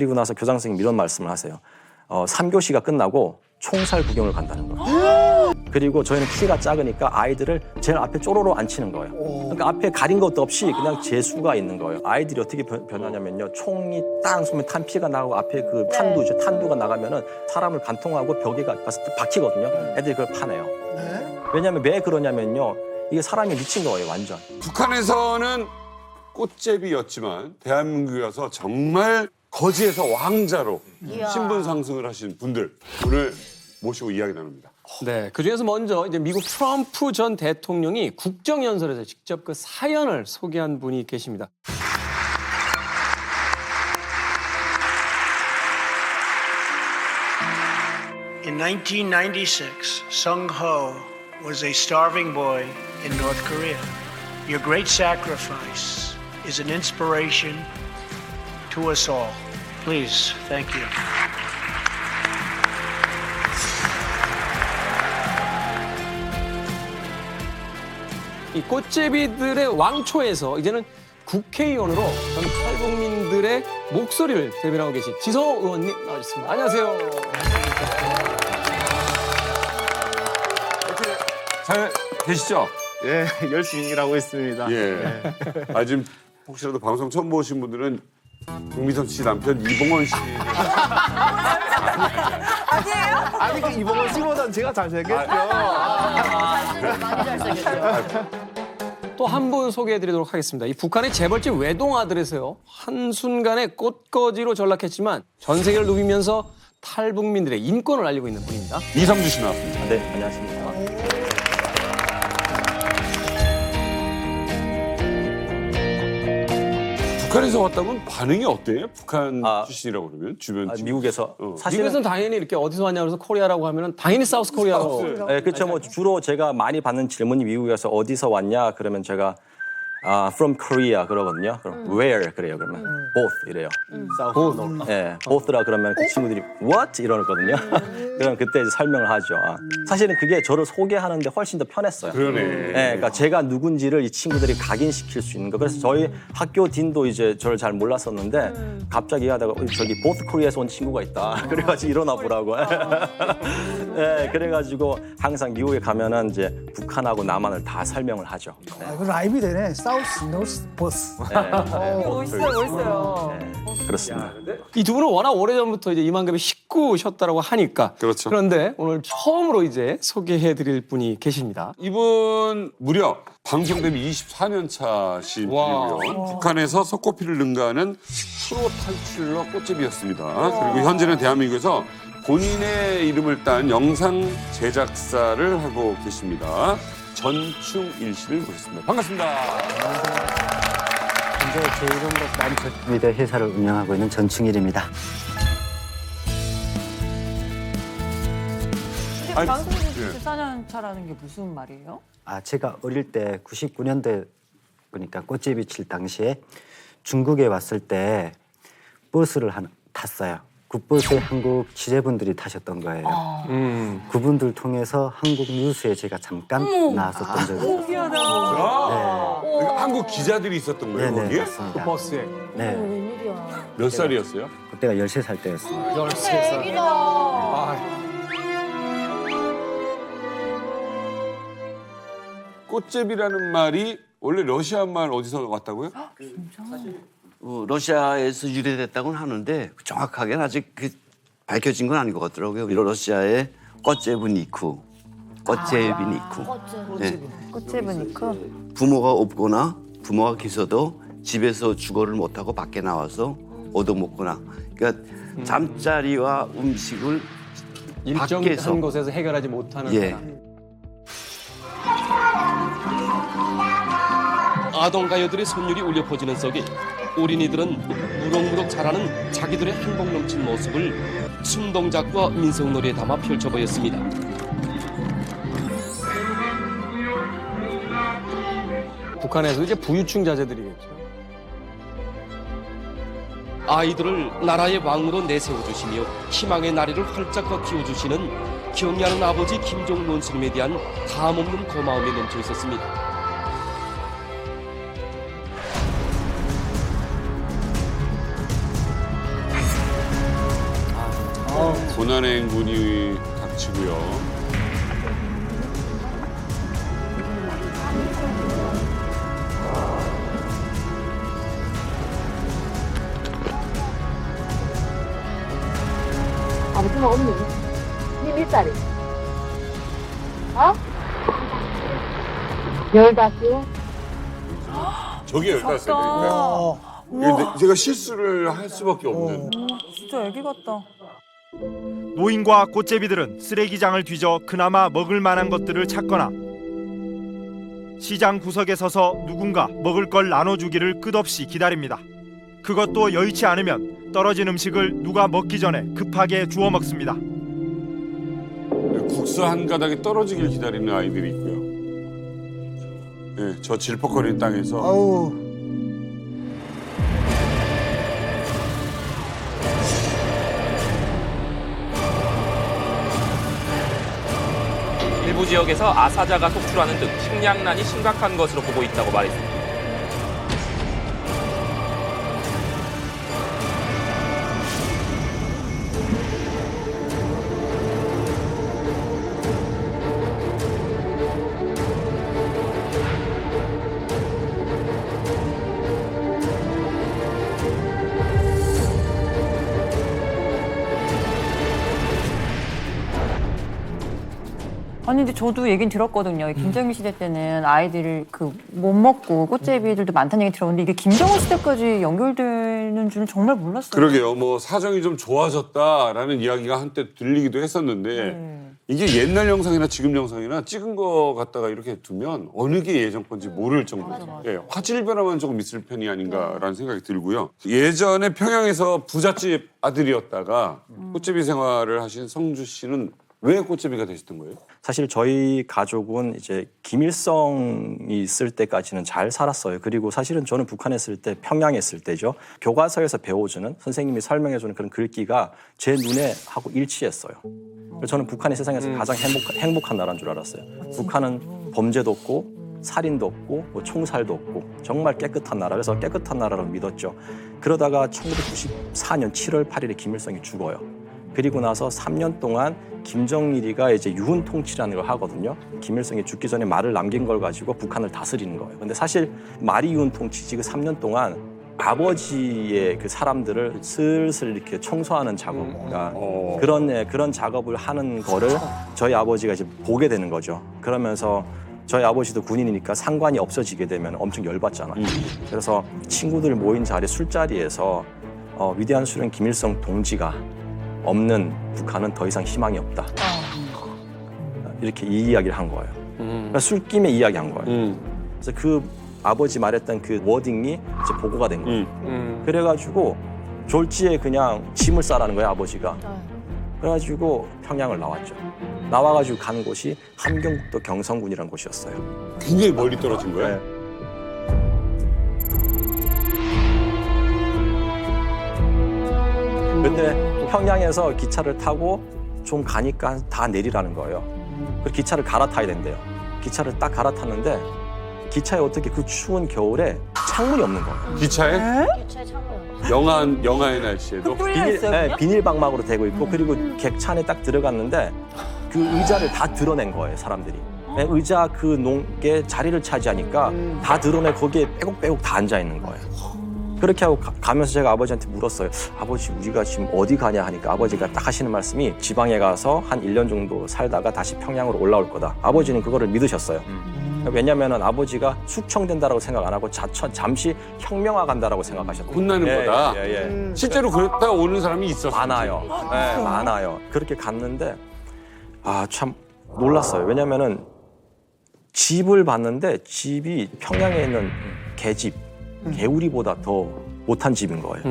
그리고 나서 교장 선생님이 이런 말씀을 하세요. 3교시가 끝나고 총살 구경을 간다는 거예요. 그리고 저희는 키가 작으니까 아이들을 제일 앞에 쪼로로 앉히는 거예요. 그러니까 앞에 가린 것도 없이 그냥 재수가 있는 거예요. 아이들이 어떻게 변하냐면요. 총이 땅 쏘면 탄피가 나고 앞에 그 탄두죠. 탄두가 나가면은 사람을 관통하고 벽에 가서 박히거든요. 애들이 그걸 파내요. 왜냐하면 왜 그러냐면요. 이게 사람이 미친 거예요, 완전. 북한에서는 꽃제비였지만 대한민국에 와서 정말 거지에서 왕자로 신분 상승을 하신 분들 오늘 모시고 이야기 나눕니다. 네, 그중에서 먼저 이제 미국 트럼프 전 대통령이 국정연설에서 직접 그 사연을 소개한 분이 계십니다. In 1996, Sung Ho was a starving boy in North Korea. Your great sacrifice is an inspiration to us all. Please, thank you. 이 꽃제비들의 왕초에서 이제는 국회의원으로 전 탈북민들의 목소리를 대변하고 계신 지성 의원님 나와주셨습니다. 안녕하세요. 어떻게 잘 계시죠? 예, 열심히 일하고 있습니다. 예. 아, 지금 혹시라도 방송 처음 보신 분들은 국미선 씨 남편 이봉원 씨. 아니, 그 이봉원 씨보단 제가 잘생겼죠. 또 한 분 소개해드리도록 하겠습니다. 이 북한의 재벌집 외동 아들에서요. 한순간에 꽃거지로 전락했지만 전 세계를 누비면서 탈북민들의 인권을 알리고 있는 분입니다. 이성주 씨 나왔습니다. 네, 안녕하십니까. 북한에서 왔다면 반응이 어때요? 북한 출신이라고 그러면 주변 친구. 미국에서 사실은 미국에서는 당연히 이렇게 어디서 왔냐 그래서 코리아라고 하면은 당연히 사우스 코리아로. 네, 그렇죠. 뭐 주로 제가 많이 받는 질문이 미국에서 어디서 왔냐 그러면 제가 from Korea 그러거든요. 그럼 where 그래요. 그러면 both 이래요. 네, both라 그러면 그 친구들이 what 이러거든요. 그럼 그때 이제 설명을 하죠. 사실은 그게 저를 소개하는데 훨씬 더 편했어요. 그러네. 네, 그러니까 제가 누군지를 이 친구들이 각인시킬 수 있는 거. 그래서 저희 학교 딘도 이제 저를 잘 몰랐었는데 갑자기 하다가 저기 보스 코리아에서 온 친구가 있다. 그래가지고 일어나 보라고. 네, 그래가지고 항상 미국에 가면은 이제 북한하고 남한을 다 설명을 하죠. 네. 아, 이거 라임이 되네. 사우스, 노스, 버스. 멋있어요. 네, 그렇습니다. 이 두 분은 워낙 오래전부터 이제 이만금의 식구셨다라고 하니까. 그렇죠. 그런데 오늘 처음으로 이제 소개해드릴 분이 계십니다. 이분 무려 방송 데뷔 24년 차신 분이고요. 북한에서 석고피를 능가하는 프로 탈출러 꽃제비였습니다. 그리고 현재는 대한민국에서 본인의 이름을 딴 영상 제작사를 하고 계십니다. 전충일 씨를 모셨습니다. 반갑습니다. 현재 제 이름으로 딴 미디어 회사를 운영하고 있는 전충일입니다. 근데 방송국 14년 차라는 게 무슨 말이에요? 제가 어릴 때 99년대 그러니까 꽃제비 칠 당시에 중국에 왔을 때 버스를 하나 탔어요. 그 버스에 한국 취재분들이 타셨던 거예요. 그분들 통해서 한국 뉴스에 제가 잠깐 나왔었던 적이 있어요. 신기하다. 그러니까 한국 기자들이 있었던 거예요, 네네, 거기에? 맞습니다. 버스에. 네, 웬일이야. 몇 살이었어요? 그때가 13살 때였습니다. 13살. 꽃제비라는 말이 원래 러시아 말 어디서 왔다고요? 러시아에서 유래됐다고는 하는데 정확하게는 아직 밝혀진 건 아닌 것 같더라고요. 러시아의 꽃제브니쿠, 꽃제비니쿠. 네. 꽃제브니크? 부모가 없거나 부모가 계셔도 집에서 주거를 못하고 밖에 나와서 얻어먹거나. 그러니까 잠자리와 음식을 일정 밖에서. 한 곳에서 해결하지 못하는 예. 사람. 아동가요들의 선율이 울려 퍼지는 속에 어린이들은 무럭무럭 자라는 자기들의 행복 넘친 모습을 춤동작과 민속놀이에 담아 펼쳐보였습니다. 북한에서 이제 부유층 자제들이겠죠. 아이들을 나라의 왕으로 내세워주시며 희망의 나리를 활짝 키워주시는 경애하는 아버지 김정은 스님에 대한 감없는 고마움이 넘쳐 있었습니다. 고난의 행군이 닥치고요. 아무튼 없니? 니 몇 살이? 어? 15? 저게 15살이니까. 제가 실수를 할 수밖에 없는. 진짜 애기 같다. 노인과 꽃제비들은 쓰레기장을 뒤져 그나마 먹을 만한 것들을 찾거나 시장 구석에 서서 누군가 먹을 걸 나눠주기를 끝없이 기다립니다. 그것도 여의치 않으면 떨어진 음식을 누가 먹기 전에 급하게 주워 먹습니다. 국수 한 가닥이 떨어지길 기다리는 아이들이 있고요. 네, 저 질퍽거리는 땅에서 아우. 일부 지역에서 아사자가 속출하는 등 식량난이 심각한 것으로 보고 있다고 말했습니다. 아니 근데 저도 얘긴 들었거든요. 김정일 시대 때는 아이들을 그 못 먹고 꽃제비들도 많다는 얘기 들었는데 이게 김정은 시대까지 연결되는 줄은 정말 몰랐어요. 그러게요. 뭐 사정이 좀 좋아졌다라는 이야기가 한때 들리기도 했었는데 이게 옛날 영상이나 지금 영상이나 찍은 거 갖다가 이렇게 두면 어느 게 예전 건지 모를 정도로 예, 화질 변화만 조금 있을 편이 아닌가라는 생각이 들고요. 예전에 평양에서 부잣집 아들이었다가 꽃제비 생활을 하신 성주 씨는 왜 꽃제비가 되셨던 거예요? 사실 저희 가족은 이제 김일성이 있을 때까지는 잘 살았어요. 그리고 사실은 저는 북한에 있을 때, 평양에 있을 때죠. 교과서에서 배워주는 선생님이 설명해주는 그런 글귀가 제 눈에 하고 일치했어요. 그래서 저는 북한이 세상에서 가장 행복한 나라인 줄 알았어요. 북한은 범죄도 없고 살인도 없고 뭐 총살도 없고 정말 깨끗한 나라. 그래서 깨끗한 나라로 믿었죠. 그러다가 1994년 7월 8일에 김일성이 죽어요. 그리고 나서 3년 동안 김정일이가 이제 유훈 통치라는 걸 하거든요. 김일성이 죽기 전에 말을 남긴 걸 가지고 북한을 다스리는 거예요. 근데 사실 말이 유훈 통치지 그 3년 동안 아버지의 그 사람들을 슬슬 이렇게 청소하는 작업, 그런 작업을 하는 거를 저희 아버지가 이제 보게 되는 거죠. 그러면서 저희 아버지도 군인이니까 상관이 없어지게 되면 엄청 열받잖아요. 그래서 친구들 모인 자리 술자리에서 위대한 수령 김일성 동지가 없는 북한은 더 이상 희망이 없다. 이렇게 이 이야기를 한 거예요. 그러니까 술김에 이야기한 거예요. 그래서 그 아버지 말했던 그 워딩이 이제 보고가 된 거예요. 그래가지고 졸지에 그냥 짐을 싸라는 거예요, 아버지가. 그래가지고 평양을 나왔죠. 나와가지고 가는 곳이 함경북도 경성군이라는 곳이었어요. 굉장히 멀리 떨어진 거예요? 네. 그때 평양에서 기차를 타고 좀 가니까 다 내리라는 거예요. 그래서 기차를 갈아타야 된대요. 기차를 딱 갈아탔는데 기차에 어떻게 그 추운 겨울에 창문이 없는 거예요. 기차에? 기차에 창문. 영하의 날씨에도? 비닐 방막으로 되고 있고 그리고 객차 안에 딱 들어갔는데 그 의자를 다 드러낸 거예요, 사람들이. 의자 그 농게 자리를 차지하니까 다 드러내 거기에 빼곡빼곡 다 앉아 있는 거예요. 그렇게 하고 가면서 제가 아버지한테 물었어요. 아버지 우리가 지금 어디 가냐 하니까 아버지가 딱 하시는 말씀이 지방에 가서 한 1년 정도 살다가 다시 평양으로 올라올 거다. 아버지는 그거를 믿으셨어요. 왜냐하면 아버지가 숙청된다라고 생각 안 하고 잠시 혁명화 간다라고 생각하셨거든요. 혼나는 거다. 실제로 그랬다 오는 사람이 있었어요. 많아요. 네, 많아요. 그렇게 갔는데 참 놀랐어요. 왜냐하면 집을 봤는데 집이 평양에 있는 개집, 개우리보다 더 못한 집인 거예요.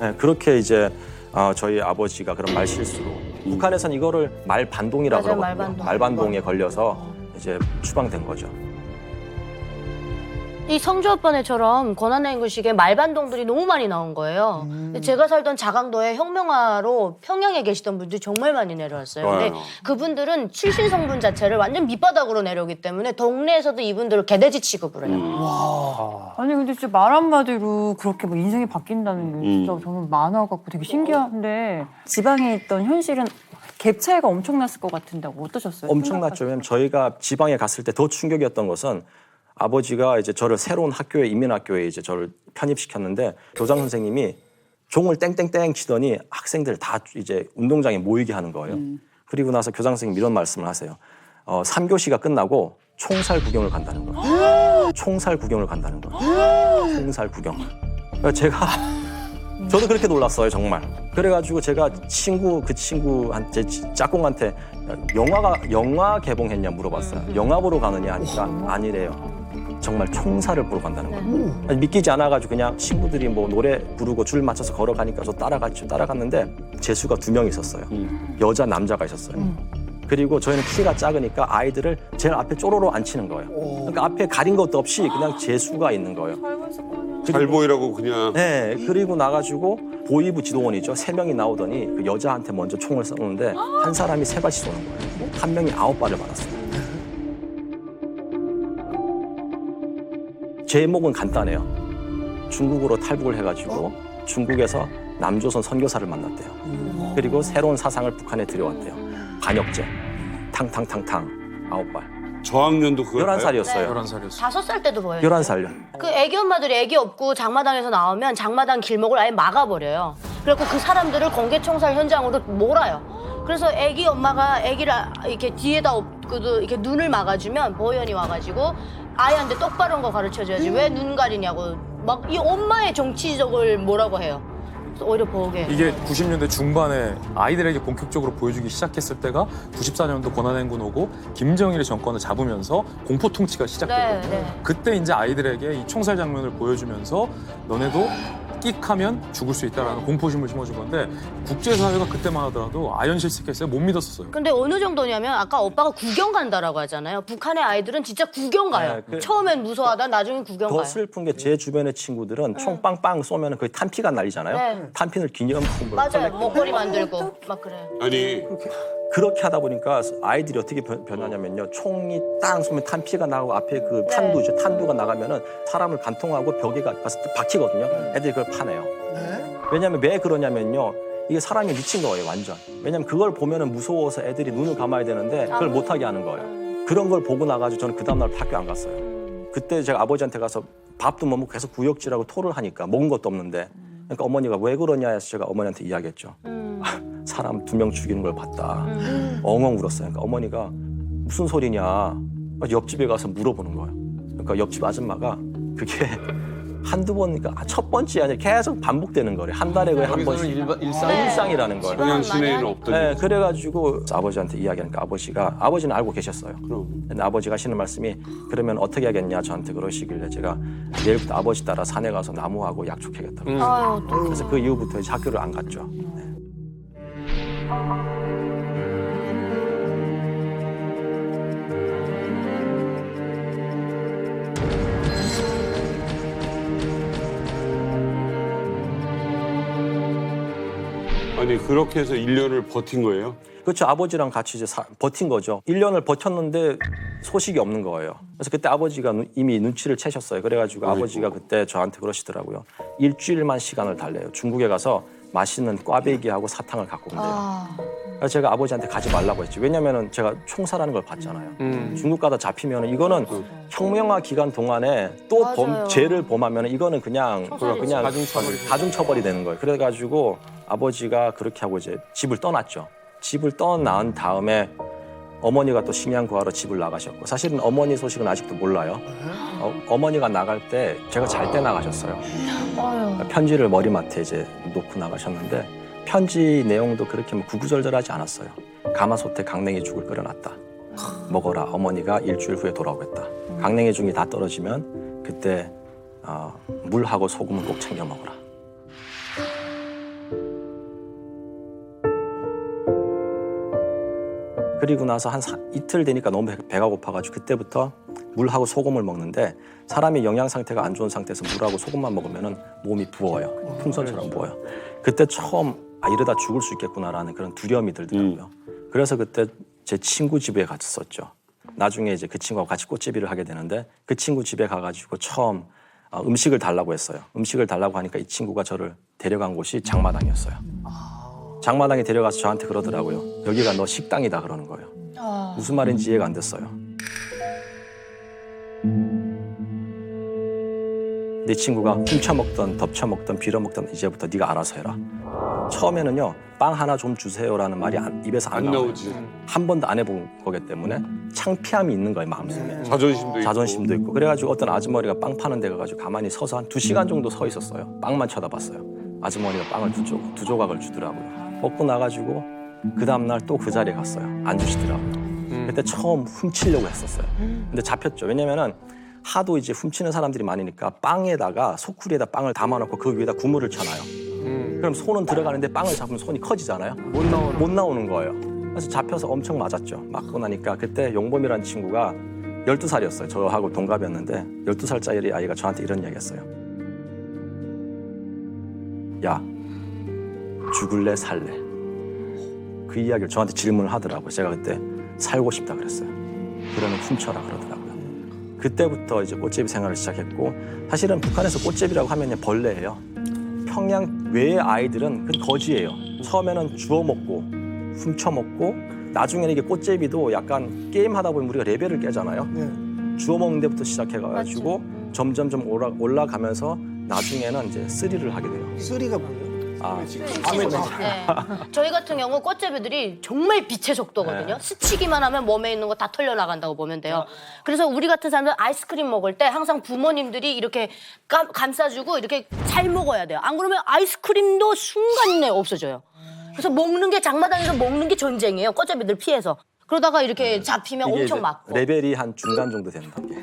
네, 그렇게 이제 저희 아버지가 그런 말 실수로 북한에서는 이거를 말반동이라고 그러거든요. 말반동에 걸려서 이제 추방된 거죠. 이 성주 오빠네처럼 권한행군식의 말반동들이 너무 많이 나온 거예요. 근데 제가 살던 자강도에 혁명화로 평양에 계시던 분들이 정말 많이 내려왔어요. 근데 그분들은 출신 성분 자체를 완전 밑바닥으로 내려오기 때문에 동네에서도 이분들을 개돼지 취급을 해요. 아니 근데 진짜 말 한마디로 그렇게 뭐 인생이 바뀐다는 게 진짜 저는 만화 같고 되게 신기한데 지방에 있던 현실은 갭 차이가 엄청났을 것 같은데 어떠셨어요? 엄청났죠. 왜냐면 저희가 지방에 갔을 때 더 충격이었던 것은 아버지가 이제 저를 새로운 학교에 인민학교에 이제 저를 편입시켰는데 교장 선생님이 종을 땡땡땡 치더니 학생들 다 이제 운동장에 모이게 하는 거예요. 그리고 나서 교장 선생님 이런 말씀을 하세요. 3교시가 끝나고 총살 구경을 간다는 거예요. 총살 구경을 간다는 거예요. 총살 구경. 그러니까 제가 저도 그렇게 놀랐어요, 정말. 그래가지고 제가 그 친구한테, 짝꿍한테 영화 개봉했냐 물어봤어요. 영화 보러 가느냐 하니까 아니래요. 정말 총살을 보러 간다는 거예요. 아니, 믿기지 않아가지고 그냥 친구들이 뭐 노래 부르고 줄 맞춰서 걸어가니까 저 따라갔는데 재수가 2명 있었어요. 여자, 남자가 있었어요. 그리고 저희는 키가 작으니까 아이들을 제일 앞에 쪼로로 앉히는 거예요. 그러니까 앞에 가린 것도 없이 그냥 재수가 있는 거예요. 잘 보이라고 그냥. 네, 그리고 나가지고 보위부 지도원이죠. 3명이 나오더니 그 여자한테 먼저 총을 쏘는데 한 사람이 3발씩 쏘는 거예요. 한 명이 9발을 받았어요. 제목은 간단해요. 중국으로 탈북을 해가지고 중국에서 남조선 선교사를 만났대요. 그리고 새로운 사상을 북한에 들여왔대요. 반역죄, 탕탕탕탕, 9발. 저학년도 그거 11살이었어요. 11살이었어요. 5살 때도 보여요. 11살요. 그 애기 엄마들이 애기 없고 장마당에서 나오면 장마당 길목을 아예 막아버려요. 그래서 그 사람들을 공개총살 현장으로 몰아요. 그래서 애기 엄마가 애기를 이렇게 뒤에다 업고도 이렇게 눈을 막아주면 보현이 와가지고 아이한테 똑바로 한 거 가르쳐줘야지 왜 눈 가리냐고 막 이 엄마의 정치적을 뭐라고 해요. 그래서 오히려 보게. 이게 90년대 중반에 아이들에게 본격적으로 보여주기 시작했을 때가 94년도 권한행군 오고 김정일의 정권을 잡으면서 공포 통치가 시작됐거든요. 네. 그때 이제 아이들에게 이 총살 장면을 보여주면서 너네도 끽하면 죽을 수 있다라는 공포심을 심어준 건데 국제사회가 그때만 하더라도 아연실색했어요. 못 믿었었어요. 근데 어느 정도냐면 아까 오빠가 구경 간다라고 하잖아요. 북한의 아이들은 진짜 구경 가요. 처음엔 무서워하다 나중엔 구경 더 가요. 슬픈 게 제 주변의 친구들은 총 빵빵 쏘면 거의 탄피가 날리잖아요. 네. 탄피를 기념품으로 맞아요. 목걸이 만들고 막 그래요. 아니 그렇게 하다 보니까 아이들이 어떻게 변하냐면요. 총이 땅 쏘면 탄피가 나고 앞에 그 탄두죠. 탄두가 나가면은 사람을 간통하고 벽에 가서 박히거든요. 애들이 그걸 파내요. 왜냐면 왜 그러냐면요. 이게 사람이 미친 거예요, 완전. 왜냐면 그걸 보면은 무서워서 애들이 눈을 감아야 되는데 그걸 못하게 하는 거예요. 그런 걸 보고 나가지고 저는 그 다음날 학교 안 갔어요. 그때 제가 아버지한테 가서 밥도 못 먹고 계속 구역질하고 토를 하니까 먹은 것도 없는데 그러니까 어머니가 왜 그러냐 해서 제가 어머니한테 이야기했죠. 사람 2명 죽이는 걸 봤다. 엉엉 울었어요. 그러니까 어머니가 무슨 소리냐. 옆집에 가서 물어보는 거예요. 그러니까 옆집 아줌마가 그게 한두 번이니까 첫 번째 아니라 계속 반복되는 거래요. 한 달에 거의 한 번씩. 일상이라는 거예요. 평양 시내에는 없던. 네, 그래가지고 아버지한테 이야기하니까 아버지는 알고 계셨어요. 근데 아버지가 하시는 말씀이 그러면 어떻게 하겠냐 저한테 그러시길래 제가 내일부터 아버지 따라 산에 가서 나무하고 약촉하겠다고. 그래서 그 이후부터 이제 학교를 안 갔죠. 네. 아니 그렇게 해서 1년을 버틴 거예요? 그렇죠. 아버지랑 같이 이제 버틴 거죠. 1년을 버텼는데 소식이 없는 거예요. 그래서 그때 아버지가 이미 눈치를 채셨어요. 그래가지고 아버지가 그때 저한테 그러시더라고요. 일주일만 시간을 달래요. 중국에 가서 맛있는 꽈배기하고 사탕을 갖고 온대요. 그래서 제가 아버지한테 가지 말라고 했죠. 왜냐면은 제가 총살하는 걸 봤잖아요. 중국 가다 잡히면 이거는 혁명화 기간 동안에 또 죄를 범하면 이거는 그냥 가중처벌이 되는 거예요. 그래가지고 아버지가 그렇게 하고 이제 집을 떠났죠. 집을 떠난 다음에 어머니가 또 식량 구하러 집을 나가셨고 사실은 어머니 소식은 아직도 몰라요. 어머니가 나갈 때 제가 잘 때 나가셨어요. 편지를 머리맡에 이제 놓고 나가셨는데 편지 내용도 그렇게 뭐 구구절절하지 않았어요. 가마솥에 강냉이 죽을 끓여놨다. 먹어라. 어머니가 일주일 후에 돌아오겠다. 강냉이 죽이 다 떨어지면 그때 물하고 소금은 꼭 챙겨 먹어라. 그리고 나서 한 이틀 되니까 너무 배가 고파가지고 그때부터 물하고 소금을 먹는데 사람이 영양 상태가 안 좋은 상태에서 물하고 소금만 먹으면은 몸이 부어요. 풍선처럼 부어요. 그때 처음 이러다 죽을 수 있겠구나라는 그런 두려움이 들더라고요. 그래서 그때 제 친구 집에 갔었죠. 나중에 이제 그 친구하고 같이 꽃제비를 하게 되는데 그 친구 집에 가가지고 처음 음식을 달라고 했어요. 음식을 달라고 하니까 이 친구가 저를 데려간 곳이 장마당이었어요. 장마당에 데려가서 저한테 그러더라고요. 여기가 너 식당이다 그러는 거예요. 무슨 말인지 이해가 안 됐어요. 내 친구가 훔쳐먹던 덮쳐먹던 빌어먹던 이제부터 네가 알아서 해라. 처음에는요. 빵 하나 좀 주세요라는 말이 입에서 안 나오지. 한 번도 안 해본 거기 때문에 창피함이 있는 거예요. 마음속에. 자존심도 있고. 그래가지고 어떤 아주머니가 빵 파는 데 가가지고 가만히 서서 한 2시간 정도 서 있었어요. 빵만 쳐다봤어요. 아주머니가 빵을 두 조각을 주더라고요. 먹고 나가지고 그 다음날 또 그 자리에 갔어요. 안 주시더라고요. 그때 처음 훔치려고 했었어요. 근데 잡혔죠. 왜냐면은 하도 이제 훔치는 사람들이 많으니까 빵에다가 소쿠리에다 빵을 담아놓고 그 위에다 국물을 쳐놔요. 그럼 손은 들어가는데 빵을 잡으면 손이 커지잖아요. 못 나오는 거예요. 그래서 잡혀서 엄청 맞았죠. 맞고 나니까 그때 용범이라는 친구가 12살이었어요. 저하고 동갑이었는데 12살짜리 아이가 저한테 이런 이야기 했어요. 야, 죽을래 살래? 그 이야기를 저한테 질문을 하더라고요. 제가 그때 살고 싶다 그랬어요. 그러면 훔쳐라 그러더라고요. 그때부터 이제 꽃제비 생활을 시작했고 사실은 북한에서 꽃제비라고 하면 벌레예요. 평양 외의 아이들은 그 거지예요. 처음에는 주워 먹고 훔쳐 먹고 나중에는 이게 꽃제비도 약간 게임 하다 보면 우리가 레벨을 깨잖아요. 주워 먹는 데부터 시작해가지고 점점점 올라가면서 나중에는 이제 쓰리를 하게 돼요. 쓰리가 뭐예요? 네. 저희 같은 경우 꽃제비들이 정말 빛의 속도거든요. 스치기만 하면 몸에 있는 거 다 털려나간다고 보면 돼요. 그래서 우리 같은 사람들 아이스크림 먹을 때 항상 부모님들이 이렇게 감싸주고 이렇게 잘 먹어야 돼요. 안 그러면 아이스크림도 순간 내에 없어져요. 그래서 먹는 게 장마당에서 먹는 게 전쟁이에요. 꽃제비들 피해서. 그러다가 이렇게 잡히면 엄청 맞고. 레벨이 한 중간 정도 되는 단계.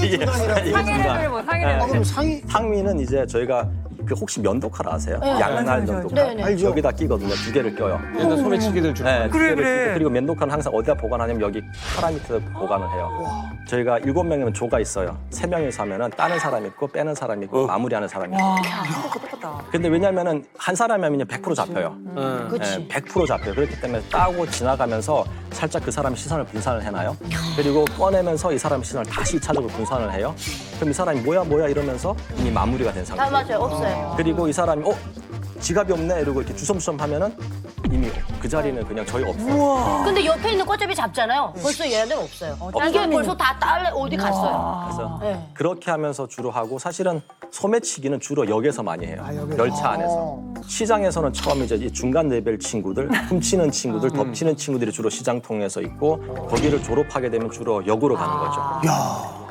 이게 중간이라고. 상위 레벨 뭐 상위 레벨. 그럼 상위는 이제 저희가 그 혹시 면도칼 아세요? 네. 양날 네, 면도칼. 네. 알죠. 여기다 끼거든요. 2개를 껴요. 옛날 소매치기들 주로. 네, 그래, 그래. 그리고 면도칼은 항상 어디다 보관하냐면 여기 카라 밑에 보관을 해요. 저희가 7명이면 조가 있어요. 3명이서 하면은 따는 사람 있고 빼는 사람 있고 마무리하는 사람이 있고. 근데 왜냐면은 한 사람이 하면 100% 잡혀요. 그치. 100% 잡혀요. 그렇기 때문에 따고 지나가면서 살짝 그 사람의 시선을 분산을 해놔요. 그리고 꺼내면서 이 사람의 시선을 다시 2차적으로 분산을 해요. 그럼 이 사람이 뭐야 이러면서 이미 마무리가 된 상태예요. 맞아요. 없어요. 그리고 이 사람이 지갑이 없네 이러고 이렇게 주섬주섬 하면은 이미 그 자리는 그냥 저희 없어요. 근데 옆에 있는 꽃제비 잡잖아요. 벌써 얘네들 없어요. 이게 벌써 다 딸래 어디 갔어요. 그래서 네. 그렇게 하면서 주로 하고 사실은 소매치기는 주로 역에서 많이 해요. 열차 안에서. 시장에서는 처음 이제 이 중간 레벨 친구들, 훔치는 친구들, 덮치는 친구들이 주로 시장통에서 있고 거기를 졸업하게 되면 주로 역으로 가는 거죠.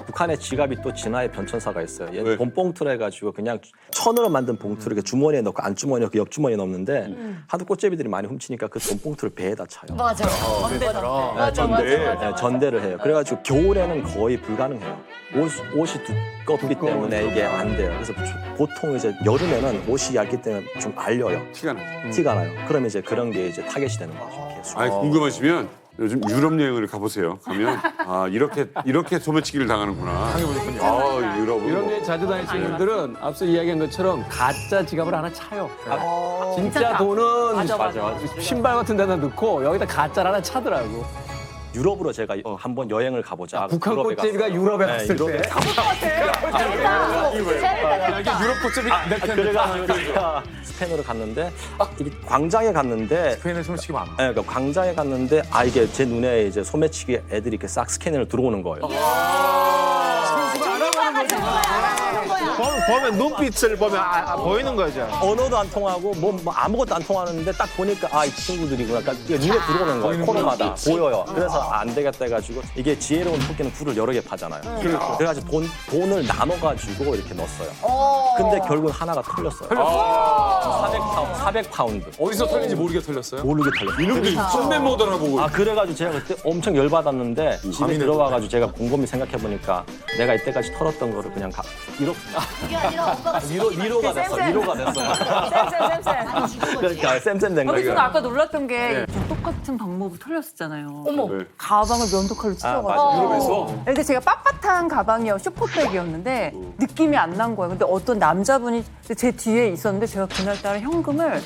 북한의 지갑이 또 진화의 변천사가 있어요. 얘 돈봉투를 해가지고 그냥 천으로 만든 봉투를 이렇게 주머니에 넣고 안주머니에 넣고 옆주머니에 넣는데 하도 꽃제비들이 많이 훔치니까 그 돈봉투를 배에다 차요. 맞아. 맞아. 전대를 해요. 그래가지고 겨울에는 거의 불가능해요. 옷이 두껍기 때문에 이게 안 돼요. 그래서 보통 이제 여름에는 옷이 얇기 때문에 좀 알려요. 티가 나요. 그러면 이제 그런 게 이제 타겟이 되는 거죠. 계속. 아니 궁금하시면 요즘 유럽 여행을 가보세요. 가면 이렇게 소매치기를 당하는구나. 당해보셨군요. 유럽 여행 자주 다니시는 분들은 앞서 이야기한 것처럼 가짜 지갑을 하나 차요. 진짜 돈은 맞아. 신발 같은 데다 넣고 여기다 가짜를 하나 차더라고. 유럽으로 제가 한번 여행을 가보자. 북한 꽃제비가 유럽에 갔을 때. 유럽 꽃제비 그래가 스페인으로 갔는데 이게 광장에 갔는데 스페인에 소매치기 많아. 네, 그러니까 광장에 갔는데 이게 제 눈에 이제 소매치기 애들이 이렇게 싹 스캔을 들어오는 거예요. 보면 눈빛을 보면 보이는 거죠. 언어도 안 통하고 뭐 아무것도 안 통하는데 딱 보니까 이 친구들이구나. 그러니까 이게 눈에 들어오는 거예요. 코너마다 보여요. 그래서 안 되겠다 해가지고 이게 지혜로운 토끼는 굴을 여러 개 파잖아요. 그래가지고 돈을 나눠가지고 이렇게 넣었어요. 근데 결국 하나가 털렸어요. 400파운드. 어디서 털린지 모르게 털렸어요? 모르게 털렸어요. 이놈들 손맨 모더라고. 그래가지고 제가 그때 엄청 열받았는데 집에 들어가가지고 제가 곰곰이 생각해보니까 내가 이때까지 털었던 거를 그냥 이렇게 그게 아니라 엄마가 위로가 됐어. 위로가 됐어. 쌤. 그러니까 쌤쌤 된 근데 저는 거예요. 아까 놀랐던 게 똑같은 방법을 털렸었잖아요. 어머. 가방을 면도칼로 찢어가지고. 맞아. 위로해서. 근데 제가 빳빳한 가방이요, 슈퍼백이었는데 느낌이 안 난 거예요. 근데 어떤 남자분이 제 뒤에 있었는데 제가 그날따라 현금을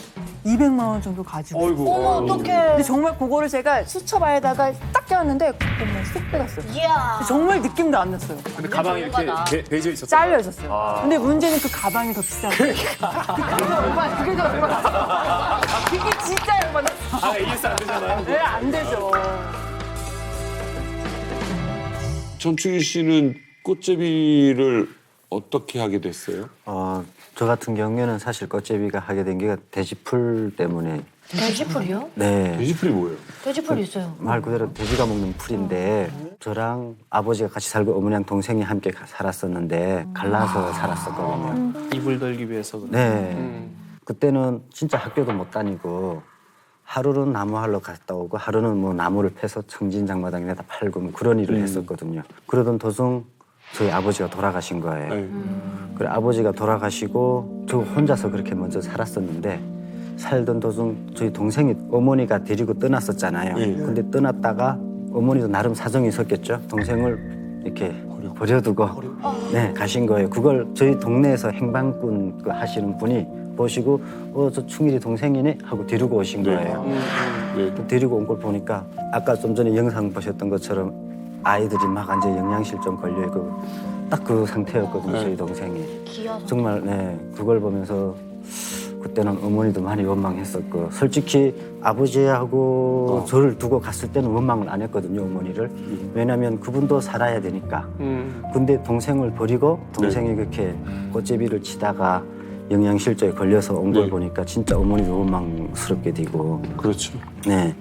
200만 원 정도 가지고. 어머, 어떡해. 근데 정말 그거를 제가 수첩에다가 딱 껴왔는데 그것만 쏙 빼갔어요. 이야. 정말 느낌도 안 났어요. 근데 가방이 이렇게 베져 있었어요. 잘려 있었어요. 근데 문제는 그 가방이 더 비싼 거예요. 그게 얼마? 그게 더 얼마? 그게 진짜 얼마나? 아, AS 안 되잖아요. 네, 안 되죠. 전충희 씨는 꽃제비를 어떻게 하게 됐어요? 저 같은 경우에는 사실 꽃제비가 하게 된 게 돼지풀 때문에. 돼지풀이요? 네. 돼지풀이 뭐예요? 돼지풀 있어요. 말 그대로 돼지가 먹는 풀인데 저랑 아버지가 같이 살고 어머니랑 동생이 함께 살았었는데 갈라서 살았었거든요. 이불 들기 위해서. 네. 그때는 진짜 학교도 못 다니고 하루는 나무하러 갔다 오고 하루는 뭐 나무를 패서 청진 장마당에다 팔고 뭐 그런 일을 했었거든요. 그러던 도중 저희 아버지가 돌아가신 거예요. 그래 아버지가 돌아가시고 저 혼자서 그렇게 먼저 살았었는데 살던 도중 저희 동생이 어머니가 데리고 떠났었잖아요. 근데 떠났다가 어머니도 나름 사정이 있었겠죠. 동생을 이렇게 버려두고 네 가신 거예요. 그걸 저희 동네에서 행방꾼 하시는 분이 보시고 저 충일이 동생이네 하고 데리고 오신 거예요. 또 데리고 온 걸 보니까 아까 좀 전에 영상 보셨던 것처럼 아이들이 막 완전 영양실 좀 걸려 있고 딱 그 상태였거든요. 저희 동생이. 정말 네 그걸 보면서 그때는 어머니도 많이 원망했었고 솔직히 아버지하고 저를 두고 갔을 때는 원망을 안 했거든요. 어머니를. 왜냐하면 그분도 살아야 되니까. 근데 동생을 버리고 동생이 그렇게 꽃제비를 치다가 영양실조에 걸려서 온 걸 보니까 진짜 어머니도 원망스럽게 되고. 그렇죠. 네.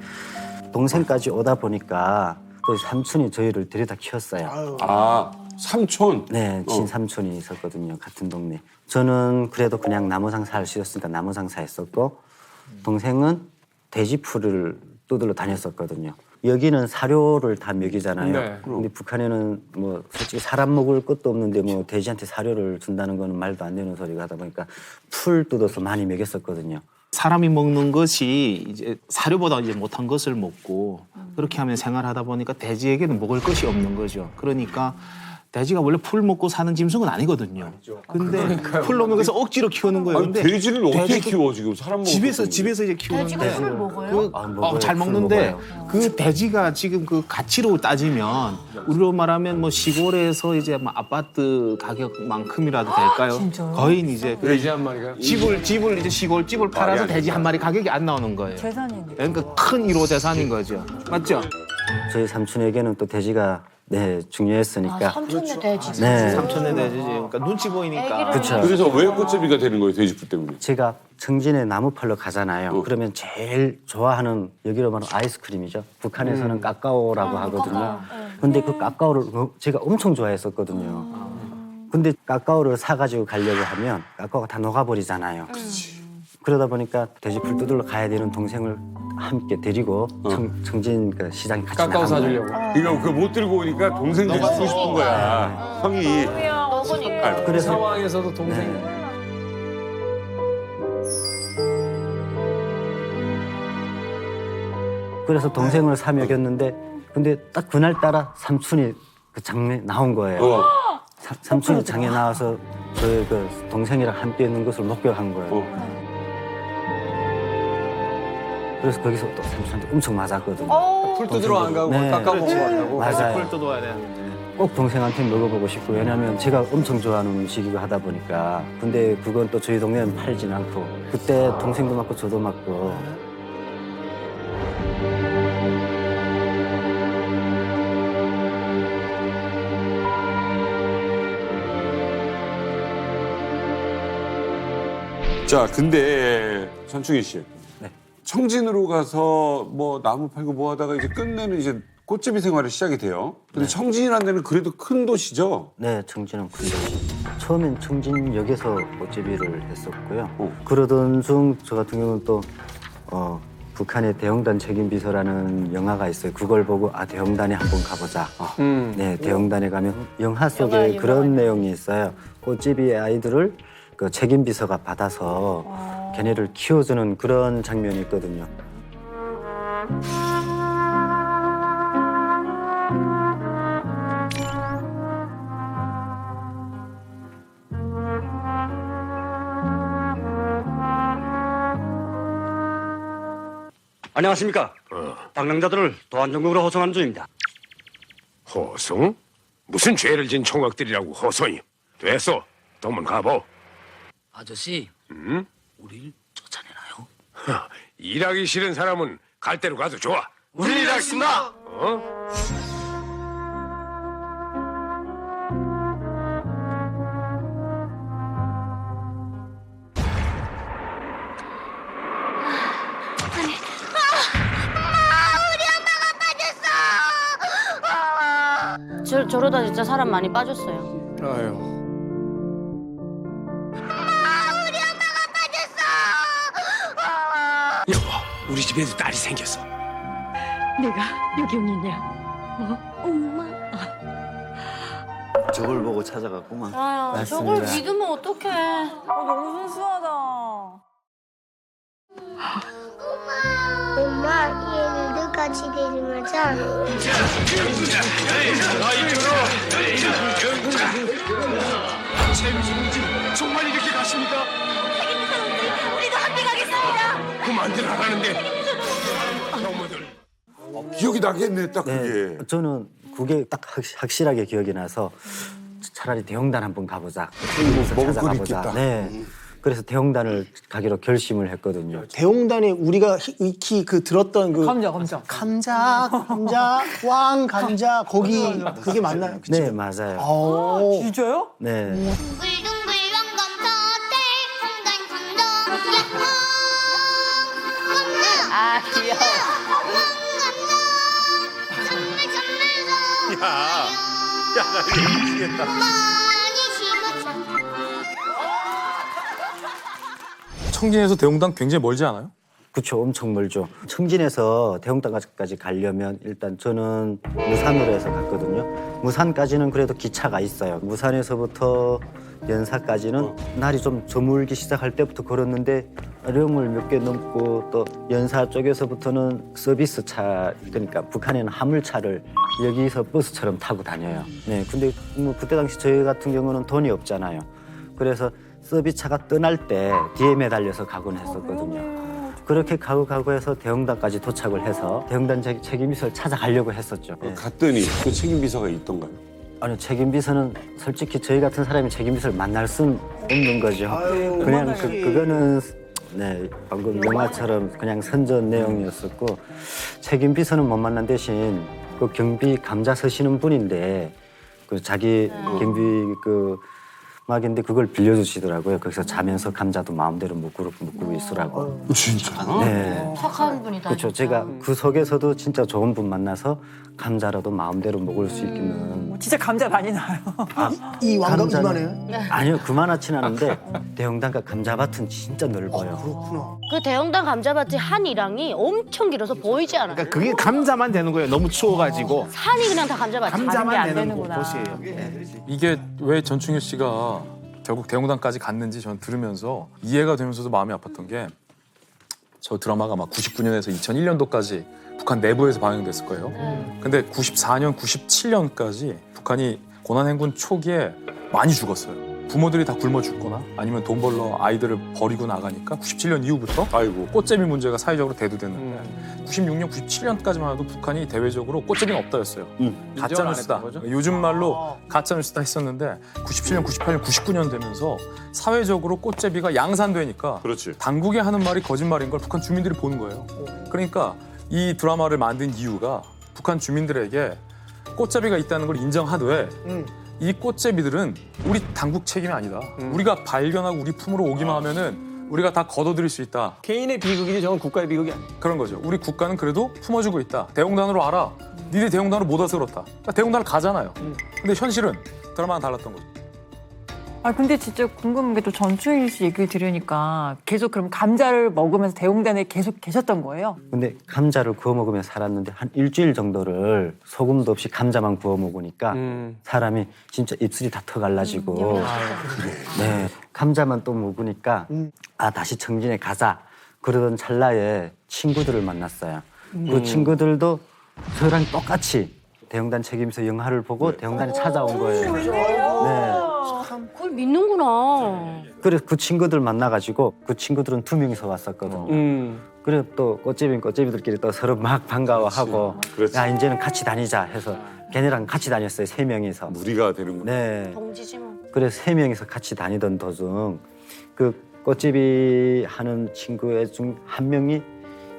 동생까지 오다 보니까 또 삼촌이 저희를 데려다 키웠어요. 아, 삼촌? 네, 친삼촌이 있었거든요. 같은 동네. 저는 그래도 그냥 나무상사 할 수 있었으니까 나무상사 했었고 동생은 돼지풀을 뜯으러 다녔었거든요. 여기는 사료를 다 먹이잖아요. 네. 근데 북한에는 뭐 솔직히 사람 먹을 것도 없는데 뭐 돼지한테 사료를 준다는 거는 말도 안 되는 소리가 하다 보니까 풀 뜯어서 많이 먹였었거든요. 사람이 먹는 것이 이제 사료보다 이제 못한 것을 먹고 그렇게 하면 생활하다 보니까 돼지에게는 먹을 것이 없는 거죠. 그러니까 돼지가 원래 풀 먹고 사는 짐승은 아니거든요. 근데 풀 먹으면서 억지로 키우는 거예요. 아니, 근데 돼지를 어떻게 돼지도 키워 지금 사람 먹을 집에서 것도 집에서 이제 키우는데 돼지가 풀을 먹어요? 잘 풀 먹는데 먹어요. 그 돼지가 지금 그 가치로 따지면 우리로 말하면 뭐 시골에서 이제 뭐 아파트 가격만큼이라도 될까요? 진짜요? 거의 이제 그 돼지 한 마리가요? 집을 이제 시골집을 팔아서 돼지 한 마리 가격이 안 나오는 거예요. 재산인데. 그러니까 큰 1호 재산인 거죠. 맞죠? 저희 삼촌에게는 또 돼지가 네 중요했으니까. 삼촌네 돼지. 네. 삼촌네 돼지지. 그러니까 눈치 보이니까. 그쵸. 그래서 왜 꽃제비가 되는 거예요, 돼지풀 때문에? 제가 청진에 나무 팔러 가잖아요. 그러면 제일 좋아하는 여기로 말하면 아이스크림이죠. 북한에서는 까까오라고 하거든요. 근데 그 까까오를 제가 엄청 좋아했었거든요. 근데 까까오를 사가지고 가려고 하면 까까오가 다 녹아버리잖아요. 그러다 보니까 돼지풀 뜯으러 가야 되는 동생을 함께 데리고 청진 그 시장에 같이 까까오 나간 거예요. 사주려고. 이거 그 못 들고 오니까 동생 데리고 싶은 거야. 형이. 먹으니까. 그 상황에서도 동생이. 네. 그래서 동생을 사 먹였는데 근데 딱 그날따라 삼촌이 그 장에 나온 거예요. 삼촌이 장에 나와서 저희 그 동생이랑 함께 있는 것을 목격한 거예요. 그래서 거기서 또 삼촌한테 엄청 맞았거든요. 풀 뜯으러 안 가고 네. 깎아 먹고 간다고. 맞아요. 풀 뜯어야 되는데. 꼭 동생한테 먹어보고 싶고 왜냐하면 제가 엄청 좋아하는 음식이고 하다 보니까 근데 그건 또 저희 동네는 팔진 않고 그때 동생도 맞고 저도 맞고 자, 근데 전충희 씨. 네. 청진으로 가서 뭐 나무 팔고 뭐 하다가 이제 끝내는 이제 꽃제비 생활이 시작이 돼요. 근데 청진이라는 데는 그래도 큰 도시죠? 네, 청진은 큰 도시. 처음엔 청진역에서 꽃제비를 했었고요. 그러던 중 저 같은 경우는 또 북한의 대형단 책임비서라는 영화가 있어요. 그걸 보고 대형단에 한번 가보자. 네, 대형단에 가면 영화 속에 그런 내용이 있어요. 꽃집이 아이들을 그 책임비서가 받아서 걔네를 키워주는 그런 장면이 있거든요. 안녕하십니까. 방랑자들을 도안정국으로 호송하는 중입니다. 호송? 무슨 죄를 진 총각들이라고 호송이? 됐어. 동문 가보. 아저씨, 응? 우리를 쫓아내나요? 일하기 싫은 사람은 갈 대로 가도 좋아. 우린 일하겠습니다. 어? 저러다 진짜 사람 많이 빠졌어요. 아유. 여보, 우리 집에도 딸이 생겼어. 내가 여기 오느냐? 엄마. 저걸 보고 찾아갔구만. 아유, 저걸 믿으면 어떡해. 너무 순수하다. 엄마, 얘는 누가지 데리면서. 정말 이렇게 가십니까? 우리도 함께 가겠습니다. 그만들 하라는데. 기억이 나겠네, 딱 그게. 네, 저는 그게 딱 확실하게 기억이 나서 차라리 대형단 한번 가보자. 먹을 찾아가 건 보자. 있겠다. 네. 그래서 대형단을 가기로 결심을 했거든요. 대홍단에 우리가 익히 그 들었던 그 감자. 왕 감자 거기 그게 맞나요? 그쵸? 네, 맞아요. 진짜요? 네. 아, 귀여워. 청진에서 대웅당 굉장히 멀지 않아요? 그렇죠. 엄청 멀죠. 청진에서 대홍단까지 가려면 일단 저는 무산으로 해서 갔거든요. 무산까지는 그래도 기차가 있어요. 무산에서부터 연사까지는 날이 좀 저물기 시작할 때부터 걸었는데 령을 몇 개 넘고 또 연사 쪽에서부터는 서비스 차, 그러니까 북한에는 화물차를 여기서 버스처럼 타고 다녀요. 네, 근데 뭐 그때 당시 저희 같은 경우는 돈이 없잖아요. 그래서 서비스차가 떠날 때 뒤에 매달려서 가곤 했었거든요. 그렇게 가고 해서 대형단까지 도착을 해서 대형단 책임비서를 찾아가려고 했었죠. 네. 갔더니 그 책임비서가 있던가요? 아니요, 책임비서는 솔직히 저희 같은 사람이 책임비서를 만날 수는 없는 거죠. 그냥 그거는 네, 방금 영화처럼 그냥 선전 내용이었었고 책임비서는 못 만난 대신 그 경비 감자 서시는 분인데 그 자기 경비 그 막인데 그걸 빌려주시더라고요. 거기서 자면서 감자도 마음대로 묶고 있으라고. 진짜? 네. 착한 분이다. 그렇죠. 제가 그 속에서도 진짜 좋은 분 만나서 감자라도 마음대로 먹을 수 있기는. 진짜 감자 많이 나요. 이 왕감 감자는- 이만해요? 아니요, 그만하진 않은데 대형단과 감자밭은 진짜 넓어요. 그렇구나. 그 대형단 감자밭이 한 이랑이 엄청 길어서 보이지 않아요. 그러니까 그게 감자만 되는 거예요. 너무 추워가지고. 산이 그냥 다 감자밭이. 감자만 되는 되는구나. 곳이에요. 이게 왜 전충일 씨가 결국 대웅단까지 갔는지 저는 들으면서 이해가 되면서도 마음이 아팠던 게 저 드라마가 막 99년에서 2001년도까지 북한 내부에서 방영됐을 거예요. 근데 94년, 97년까지 북한이 고난행군 초기에 많이 죽었어요. 부모들이 다 굶어 죽거나 아니면 돈 벌러 아이들을 버리고 나가니까 97년 이후부터 꽃제비 문제가 사회적으로 대두됐는데 96년, 97년까지만 해도 북한이 대외적으로 꽃제비는 없다였어요. 가짜뉴스다. 요즘 말로 가짜뉴스다 했었는데 97년, 98년, 99년 되면서 사회적으로 꽃제비가 양산되니까 당국이 하는 말이 거짓말인 걸 북한 주민들이 보는 거예요. 그러니까 이 드라마를 만든 이유가 북한 주민들에게 꽃제비가 있다는 걸 인정하되 이 꽃제비들은 우리 당국 책임이 아니다. 우리가 발견하고 우리 품으로 오기만 하면은 우리가 다 걷어들일 수 있다. 개인의 비극이지 저건 국가의 비극이 아니야. 그런 거죠. 우리 국가는 그래도 품어주고 있다. 대용단으로 알아. 니네 대용단으로 못 와서 그렇다. 그러니까 대용단을 가잖아요. 근데 현실은 드라마는 달랐던 거죠. 아 근데 진짜 궁금한 게 또 전충일 씨 얘기를 들으니까 계속 그럼 감자를 먹으면서 대웅단에 계속 계셨던 거예요? 근데 감자를 구워 먹으며 살았는데 한 일주일 정도를 소금도 없이 감자만 구워 먹으니까 사람이 진짜 입술이 다 터 갈라지고 네, 감자만 또 먹으니까 아 다시 청진에 가자 그러던 찰나에 친구들을 만났어요. 그 친구들도 저랑 똑같이 대웅단 책임서 영화를 보고 대웅단에 찾아온 거예요. 네. 그걸 믿는구나. 그래서 그 친구들 만나가지고 그 친구들은 2명이서 왔었거든요. 그래서 또 꽃제비들끼리 또 서로 막 반가워하고 야 이제는 같이 다니자 해서 걔네랑 같이 다녔어요. 3명이서. 무리가 되는구나. 네. 동지지 뭐. 그래서 3명이서 같이 다니던 도중 그 꽃제비 하는 친구 중 한 명이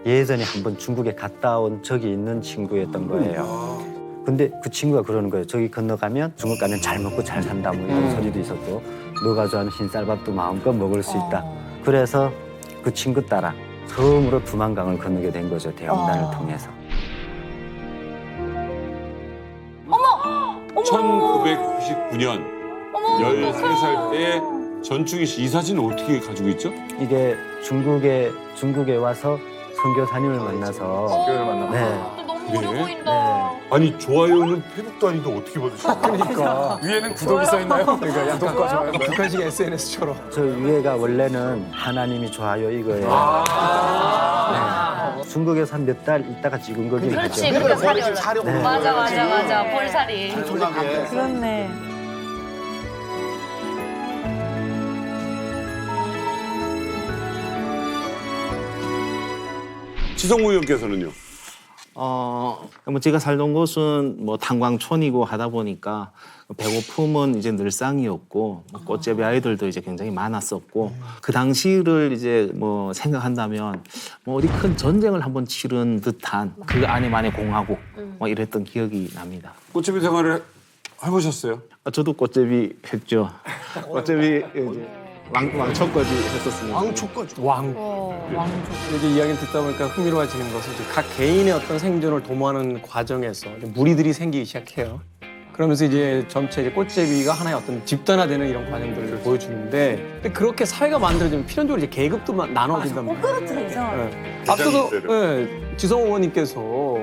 예전에 한번 중국에 갔다 온 적이 있는 친구였던 거예요. 근데 그 친구가 그러는 거예요. 저기 건너가면 중국 가면 잘 먹고 잘 산다 뭐 이런 소리도 있었고 너가 좋아하는 흰쌀밥도 마음껏 먹을 수 있다. 그래서 그 친구 따라 처음으로 두만강을 건너게 된 거죠. 대웅단을 통해서. 1999년 13살 때 전충희 씨 이 사진을 어떻게 가지고 있죠? 이게 중국에 와서 선교사님을 만나서 네. 너무 보인다. 아니 좋아요는 페북도 아닌데 어떻게 받으셨어요? 그러니까 위에는 구독이 써 있나요? 그러니까 구독과 좋아요. 북한식 SNS처럼. 저 위에가 원래는 하나님이 좋아요 이거예요. 네. 중국에서 한 몇 달 있다가 찍은 거긴 그렇지. 하죠. 그러니까 사려. 네. 맞아. 볼살이. 그렇네. 지성우 의원께서는요? 뭐 제가 살던 곳은 뭐 탄광촌이고 하다 보니까 배고픔은 이제 늘상이었고 꽃제비 아이들도 이제 굉장히 많았었고 그 당시를 이제 뭐 생각한다면 뭐 어디 큰 전쟁을 한번 치른 듯한 그 안에만의 공화국 뭐 이랬던 기억이 납니다. 꽃제비 생활을 해보셨어요? 저도 꽃제비 했죠. 꽃제비 이제 왕초까지 했었습니다. 왕초까지. 이제 이야기를 듣다 보니까 흥미로워지는 것은 이제 각 개인의 어떤 생존을 도모하는 과정에서 이제 무리들이 생기기 시작해요. 그러면서 이제 점차 이제 꽃제비가 하나의 어떤 집단화되는 이런 과정들을 보여주는데, 근데 그렇게 사회가 만들어지면 필연적으로 이제 계급도 나눠진단 말이에요. 그렇죠. 앞서도 지성호 의원님께서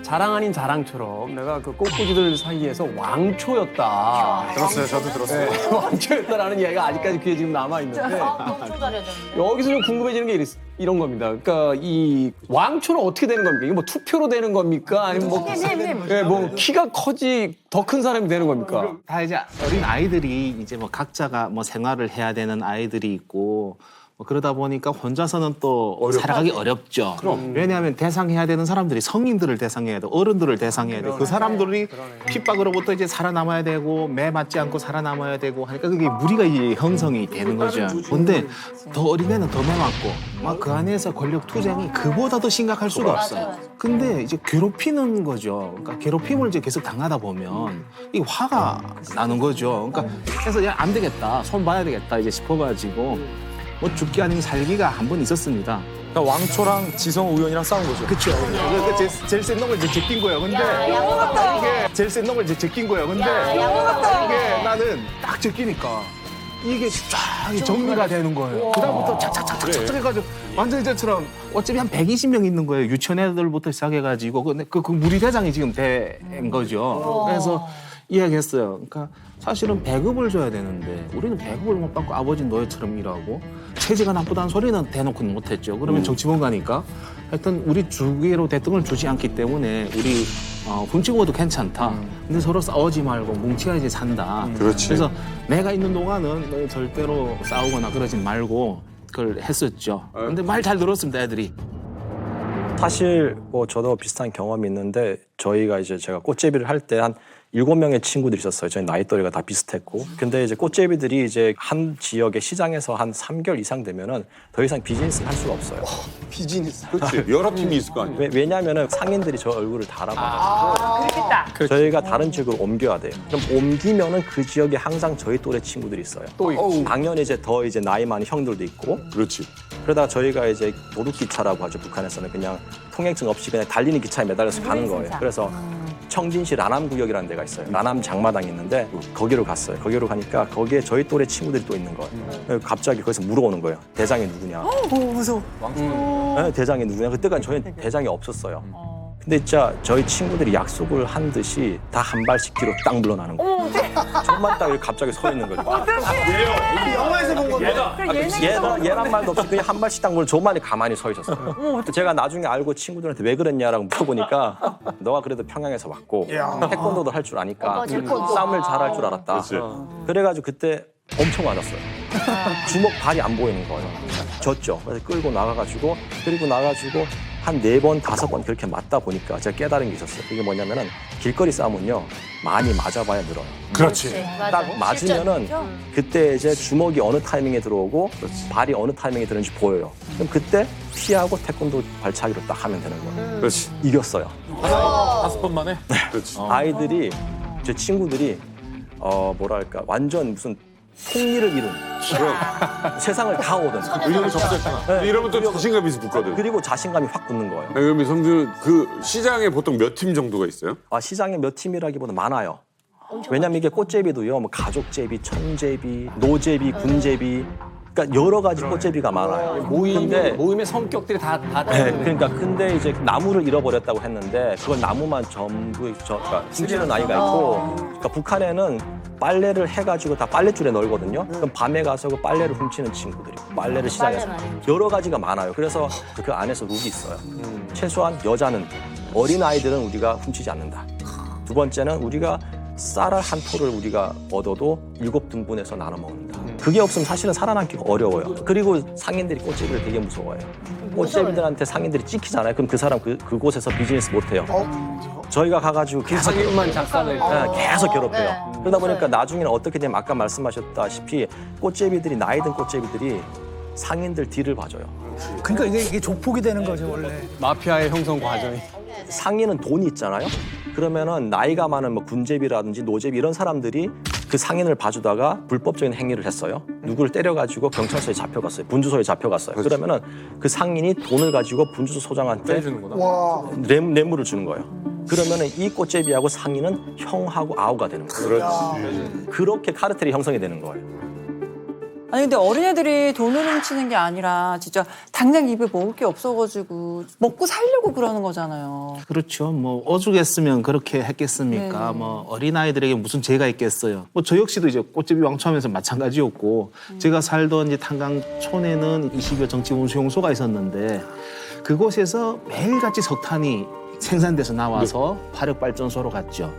자랑 아닌 자랑처럼 내가 그 꽃꽂이들 사이에서 왕초였다. 들었어요. 저도 들었어요. 네, 왕초였다라는 이야기가 아직까지 귀에 지금 남아 있는데 엄청 잘해야 되는데. 여기서 좀 궁금해지는 게 이런 겁니다. 그러니까 이 왕초는 어떻게 되는 겁니까? 이게 뭐 투표로 되는 겁니까? 아니면 뭐 키가 커지 더 큰 사람이 되는 겁니까? 다 이제 어린 아이들이 이제 뭐 각자가 뭐 생활을 해야 되는 아이들이 있고 뭐 그러다 보니까 혼자서는 또 살아가기 어렵죠. 왜냐하면 대상해야 되는 사람들이 성인들을 대상해야 돼, 어른들을 대상해야 돼. 그 사람들이 핍박으로부터 이제 살아남아야 되고 매 맞지 않고 살아남아야 되고 하니까 그게 무리가 이제 형성이 되는 거죠. 근데 더 어린애는 더 매맞고 막 그 안에서 권력 투쟁이 그보다 더 심각할 수가 없어요. 근데 이제 괴롭히는 거죠. 그러니까 괴롭힘을 이제 계속 당하다 보면 이 화가 나는 거죠. 그러니까 그래서 야, 안 되겠다, 손 봐야 되겠다 이제 싶어가지고. 뭐 죽기 아니면 살기가 한 번 있었습니다. 그러니까 왕초랑 지성우 의원이랑 싸운 거죠. 그렇죠. 제일 센 놈을 이제 제낀 거예요. 근데 이게 제일 센 놈을 이제 제낀 거예요. 근데 이게 나는 딱 제끼니까 이게 쫙 정리가 되는 거예요. 그다음부터 착착착착착 해가지고 완전 이제처럼 어차피 한 120명 있는 거예요. 유치원 애들부터 시작해가지고 그 무리 대장이 지금 된 거죠. 그래서 이야기했어요. 그러니까 사실은 배급을 줘야 되는데 우리는 배급을 못 받고 아버지는 너희처럼 일하고 체제가 나쁘다는 소리는 대놓고는 못했죠. 그러면 정치본 가니까 하여튼 우리 주기로 대등을 주지 않기 때문에 우리 훔치고도 괜찮다. 근데 서로 싸우지 말고 뭉쳐야지 산다. 그렇지. 그래서 내가 있는 동안은 너희 절대로 싸우거나 그러지 말고 그걸 했었죠. 근데 말 잘 들었습니다, 애들이. 사실 뭐 저도 비슷한 경험이 있는데 저희가 이제 제가 꽃제비를 할 때 한 7명의 친구들이 있었어요. 저희 나이 또래가 다 비슷했고. 근데 이제 꽃제비들이 이제 한 지역의 시장에서 한 3개월 이상 되면은 더 이상 비즈니스를 할 수가 없어요. 비즈니스. 그렇지. 여러 팀이 있을 거 아니에요. 왜냐하면은 상인들이 저 얼굴을 다 알아봐요. 그렇겠다. 저희가 다른 지역으로 옮겨야 돼요. 그럼 옮기면은 그 지역에 항상 저희 또래 친구들이 있어요. 또 있고. 당연히 이제 더 이제 나이 많은 형들도 있고. 그렇지. 그러다가 저희가 이제 도둑기차라고 하죠. 북한에서는 그냥 통행증 없이 그냥 달리는 기차에 매달려서 가는 거예요. 그래서 청진시 라남구역이라는 데가 있어요. 라남 장마당이 있는데 거기로 갔어요. 거기로 가니까 거기에 저희 또래 친구들이 또 있는 거예요. 갑자기 거기서 물어오는 거예요. 대장이 누구냐. 무서워. 네, 대장이 누구냐. 그때까지 저희는 대장이 없었어요. 근데 진짜 저희 친구들이 약속을 한 듯이 다 한 발씩 뒤로 딱 물러나는 거예요. 저만 딱 이렇게 갑자기 서 있는 거죠. 영화에서 본 건데. 얘란 말도 없이 그냥 한 발씩 딱 물러 저만이 가만히 서 있었어요. 제가 나중에 알고 친구들한테 왜 그랬냐라고 물어보니까 너가 그래도 평양에서 왔고 태권도도 할 줄 아니까 싸움을 잘할 줄 알았다. 그래가지고 그때 엄청 맞았어요. 주먹 발이 안 보이는 거예요. 졌죠. 그래서 끌고 나가가지고 그리고 나가지고 한 4번, 5번 그렇게 맞다 보니까 제가 깨달은 게 있었어요. 그게 뭐냐면은 길거리 싸움은요 많이 맞아봐야 늘어요. 그렇지. 딱 맞으면은 그때 이제 주먹이 어느 타이밍에 들어오고 발이 어느 타이밍에 들어오는지 보여요. 그럼 그때 피하고 태권도 발차기로 딱 하면 되는 거예요. 그렇지. 이겼어요. 5번 만에? 그렇지. 아이들이 제 친구들이 뭐랄까 완전 무슨 통리를 이룬 세상을 다 오든 의견을 접수했잖아. 이러면 또 자신감이 붙거든. 그리고 자신감이 확 붙는 거예요. 그럼 성준 그 시장에 보통 몇 팀 정도가 있어요? 시장에 몇 팀이라기보다 많아요. 왜냐면 이게 꽃제비도요, 뭐 가족제비, 천제비, 노제비, 군제비, 그러니까 여러 가지 꽃제비가 많아요. 모임의 성격들이 다 네, 그러니까 근데 이제 나무를 잃어버렸다고 했는데 그걸 나무만 전부 그러니까 훔치는 아이가 있고, 그러니까 북한에는 빨래를 해가지고 다 빨랫줄에 널거든요. 그럼 밤에 가서 그 빨래를 훔치는 친구들이 빨래를 시장에서 여러 가지가 많아요. 그래서 그 안에서 룰이 있어요. 최소한 여자는 어린 아이들은 우리가 훔치지 않는다. 두 번째는 우리가 쌀알 한 포를 우리가 얻어도 7등분해서 나눠 먹는다. 그게 없으면 사실은 살아남기가 어려워요. 그리고 상인들이 꽃제비를 되게 무서워해요. 꽃제비들한테 상인들이 찍히잖아요. 그럼 그 사람 그곳에서 비즈니스 못해요. 저희가 가가지고 계속 상인만 작살을 계속 괴롭혀요. 그러다 보니까 나중에는 어떻게 되면 아까 말씀하셨다시피 꽃제비들이 나이 든 꽃제비들이 상인들 뒤를 봐줘요. 그러니까 이게 조폭이 되는 거죠 원래. 마피아의 형성 과정이. 상인은 돈이 있잖아요. 그러면은 나이가 많은 뭐 군제비라든지 노제비 이런 사람들이 그 상인을 봐주다가 불법적인 행위를 했어요. 누구를 때려가지고 경찰서에 잡혀갔어요. 분주소에 잡혀갔어요. 그러면은 그 상인이 돈을 가지고 분주소 소장한테 뇌물을 주는 거예요. 그러면은 이 꽃제비하고 상인은 형하고 아우가 되는 거예요. 그렇지. 그렇게 카르텔이 형성이 되는 거예요. 아니 근데 어린애들이 돈을 훔치는 게 아니라 진짜 당장 입에 먹을 게 없어가지고 먹고 살려고 그러는 거잖아요. 그렇죠. 뭐 오죽했으면 그렇게 했겠습니까? 네. 뭐 어린아이들에게 무슨 죄가 있겠어요. 뭐 저 역시도 이제 꽃제비 왕초하면서 마찬가지였고 제가 살던 이제 탄강촌에는 20여 정치운수용소가 있었는데 그곳에서 매일같이 석탄이 생산돼서 나와서 화력발전소로 갔죠.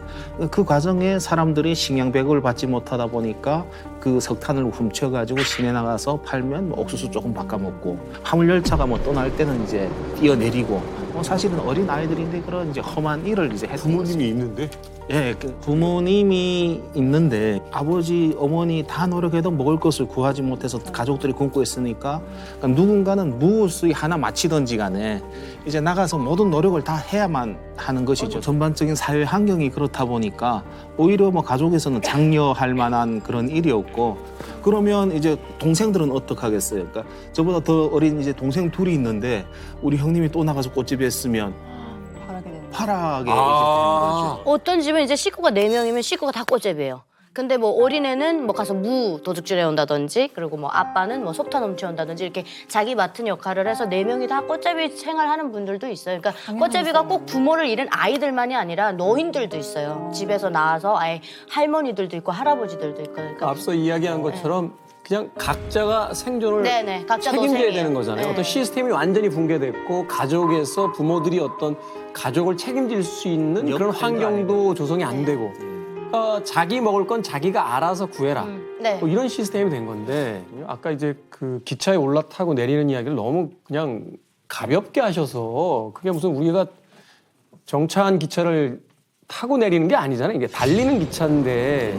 그 과정에 사람들이 식량배급을 받지 못하다 보니까 그 석탄을 훔쳐가지고 시내 나가서 팔면 뭐 옥수수 조금 바꿔먹고 화물열차가 뭐 떠날 때는 이제 뛰어내리고 사실은 어린 아이들인데 그런 이제 험한 일을 이제 했던 부모님이 있는데? 예, 부모님이 있는데 아버지, 어머니 다 노력해도 먹을 것을 구하지 못해서 가족들이 굶고 있으니까 그러니까 누군가는 무엇이 하나 마치든지 간에 이제 나가서 모든 노력을 다 해야만 하는 것이죠. 전반적인 사회 환경이 그렇다 보니까 오히려 뭐 가족에서는 장려할 만한 그런 일이었고 그러면 이제 동생들은 어떡하겠어요? 그러니까 저보다 더 어린 이제 동생 둘이 있는데 우리 형님이 또 나가서 꽃집이 했으면 파랗게 되는 거죠. 어떤 집은 이제 식구가 4명이면 식구가 다 꽃제비예요. 근데 뭐 어린애는 뭐 가서 무 도둑질해 온다든지 그리고 뭐 아빠는 뭐 속탄 훔쳐 온다든지 이렇게 자기 맡은 역할을 해서 4명이 다 꽃제비 생활하는 분들도 있어요. 그러니까 꽃제비가 꼭 부모를 잃은 아이들만이 아니라 노인들도 있어요. 집에서 나와서 아예 할머니들도 있고 할아버지들도 있고. 그러니까 앞서 이야기한 것처럼 그냥 각자가 생존을 네네, 각자 책임져야 노생이에요. 되는 거잖아요. 네. 어떤 시스템이 완전히 붕괴됐고 가족에서 부모들이 어떤 가족을 책임질 수 있는 그런 환경도 조성이 안 되고 자기 먹을 건 자기가 알아서 구해라. 네. 뭐 이런 시스템이 된 건데 아까 이제 그 기차에 올라타고 내리는 이야기를 너무 그냥 가볍게 하셔서 그게 무슨 우리가 정차한 기차를 타고 내리는 게 아니잖아요. 이게 달리는 기차인데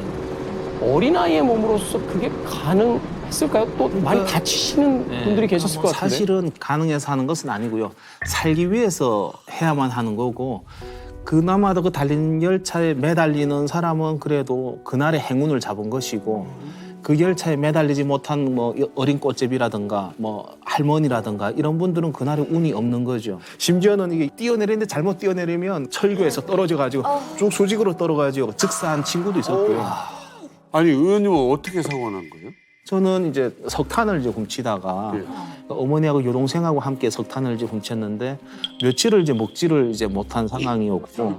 어린아이의 몸으로서 그게 가능했을까요? 또 많이 다치시는 분들이 계셨을 것 같은데. 사실은 가능해서 하는 것은 아니고요. 살기 위해서 해야만 하는 거고 그나마 그 달리는 열차에 매달리는 사람은 그래도 그날의 행운을 잡은 것이고 그 열차에 매달리지 못한 뭐 어린 꽃제비라든가 뭐 할머니라든가 이런 분들은 그날에 운이 없는 거죠. 심지어는 이게 뛰어내리는데 잘못 뛰어내리면 철교에서 떨어져가지고 쭉 수직으로 떨어가지고 즉사한 친구도 있었고요. 아니 의원님은 어떻게 사고가 난 거예요? 저는 이제 석탄을 이제 훔치다가 어머니하고 여동생하고 함께 석탄을 이제 훔쳤는데 며칠을 이제 먹지를 이제 못한 상황이었고,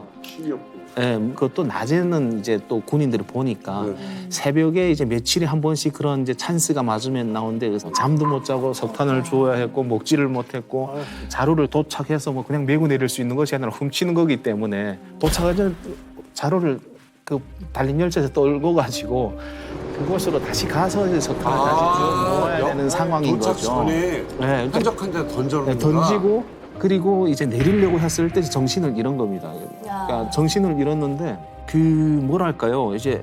예, 그것도 낮에는 이제 또 군인들이 보니까 새벽에 이제 며칠에 한 번씩 그런 이제 찬스가 맞으면 나오는데 그래서 잠도 못 자고 석탄을 주어야 했고 먹지를 못했고 자루를 도착해서 뭐 그냥 메고 내릴 수 있는 것이 아니라 훔치는 거기 때문에 도착하면 자루를 그 달린 열차에서 떨고 가지고 그곳으로 다시 가서 이제 석탄을 다시 주워 모아야 되는 상황인 도착 거죠. 전에 네, 한적한 데 던져놓는 던지고 그리고 이제 내리려고 했을 때 정신을 잃은 겁니다. 그러니까 정신을 잃었는데 그 뭐랄까요, 이제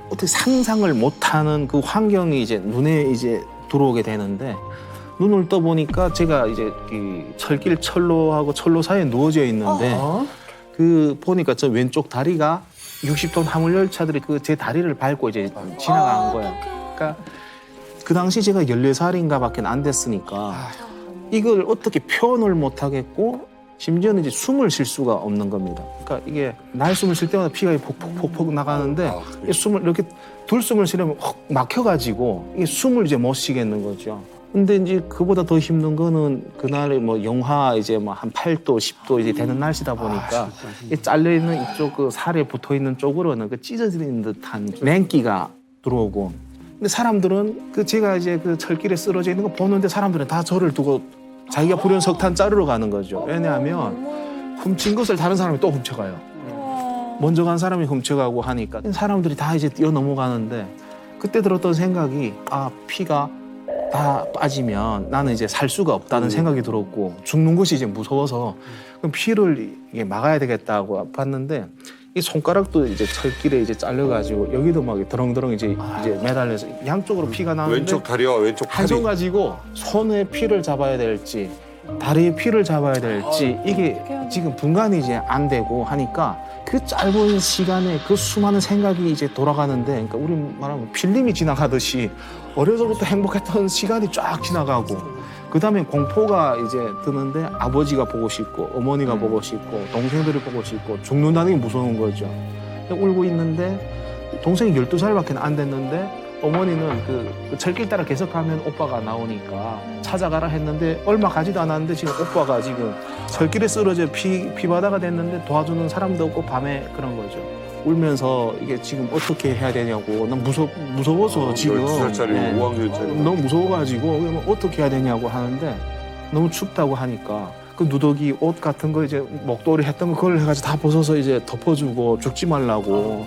어떻게 상상을 못하는 그 환경이 이제 눈에 이제 들어오게 되는데 눈을 떠 보니까 제가 이제 그 철길 철로하고 철로 사이에 누워져 있는데 그 보니까 저 왼쪽 다리가 60톤 화물 열차들이 그 제 다리를 밟고 이제 지나간 거예요. 그러니까 그 당시 제가 14살인가 밖에 안 됐으니까 이걸 어떻게 표현을 못 하겠고 심지어는 이제 숨을 쉴 수가 없는 겁니다. 그러니까 이게 날숨을 쉴 때마다 피가 폭폭폭 나가는데 이 숨을 이렇게 둘숨을 쉬려면 확 막혀가지고 이게 숨을 이제 못 쉬겠는 거죠. 근데 이제 그보다 더 힘든 거는 그날에 뭐 영하 이제 뭐 한 8도, 10도 이제 되는 날씨다 보니까 이 잘려 있는 이쪽 그 살에 붙어 있는 쪽으로는 그 찢어지는 듯한 냉기가 들어오고. 근데 사람들은 그 제가 이제 그 철길에 쓰러져 있는 거 보는데 사람들은 다 저를 두고 자기가 부른 석탄 자르러 가는 거죠. 왜냐하면 훔친 것을 다른 사람이 또 훔쳐가요. 먼저 간 사람이 훔쳐가고 하니까 사람들이 다 이제 뛰어 넘어가는데 그때 들었던 생각이 피가 다 빠지면 나는 이제 살 수가 없다는 생각이 들었고 죽는 것이 이제 무서워서 그럼 피를 이게 막아야 되겠다고 봤는데 이 손가락도 이제 철길에 이제 잘려가지고 여기도 막 드렁드렁 이제 매달려서 양쪽으로 피가 나는데 왼쪽 다리와 왼쪽 팔이 한 손 가지고 손에 피를 잡아야 될지 다리에 피를 잡아야 될지 이게 지금 분간이 이제 안 되고 하니까 그 짧은 시간에 그 수많은 생각이 이제 돌아가는데 그러니까 우리 말하면 필름이 지나가듯이 어려서부터 행복했던 시간이 쫙 지나가고 그다음에 공포가 이제 드는데 아버지가 보고 싶고 어머니가 보고 싶고 동생들이 보고 싶고 죽는다는 게 무서운 거죠. 울고 있는데 동생이 12살밖에 안 됐는데 어머니는 그 철길 따라 계속 가면 오빠가 나오니까 찾아가라 했는데 얼마 가지도 않았는데 지금 오빠가 지금 철길에 쓰러져 피바다가 됐는데 도와주는 사람도 없고 밤에 그런 거죠. 울면서 이게 지금 어떻게 해야 되냐고 난 무서워서 지금 12살짜리, 5학년짜리 너무 무서워가지고 어떻게 해야 되냐고 하는데 너무 춥다고 하니까 그 누더기 옷 같은 거 이제 목도리 했던 거 그걸 해가지고 다 벗어서 이제 덮어주고 죽지 말라고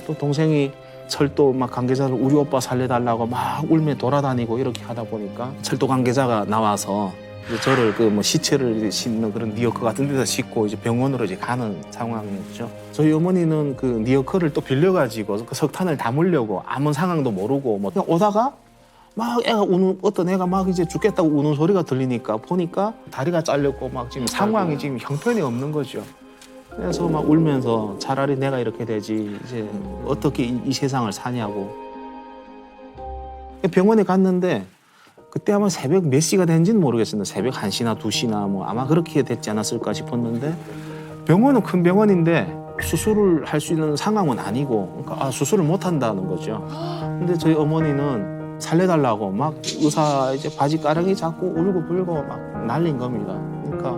또 동생이 철도 막 관계자를 우리 오빠 살려달라고 막 울며 돌아다니고 이렇게 하다 보니까 철도 관계자가 나와서 이제 저를 그 뭐 시체를 싣는 그런 리어커 같은 데서 싣고 이제 병원으로 이제 가는 상황이었죠. 저희 어머니는 그 리어커를 또 빌려가지고 그 석탄을 담으려고 아무 상황도 모르고 뭐 그냥 오다가 막 애가 우는 어떤 애가 막 이제 죽겠다고 우는 소리가 들리니까 보니까 다리가 잘렸고 막 지금 상황이 지금 형편이 없는 거죠. 그래서 막 울면서 차라리 내가 이렇게 되지 이제 어떻게 이 세상을 사냐고. 병원에 갔는데 그때 아마 새벽 몇 시가 된지는 모르겠습니다. 새벽 1시나 2시나 뭐 아마 그렇게 됐지 않았을까 싶었는데 병원은 큰 병원인데 수술을 할 수 있는 상황은 아니고 그러니까 수술을 못 한다는 거죠. 근데 저희 어머니는 살려달라고 막 의사 이제 바지가랑이 잡고 울고 불고 막 난린 겁니다. 그러니까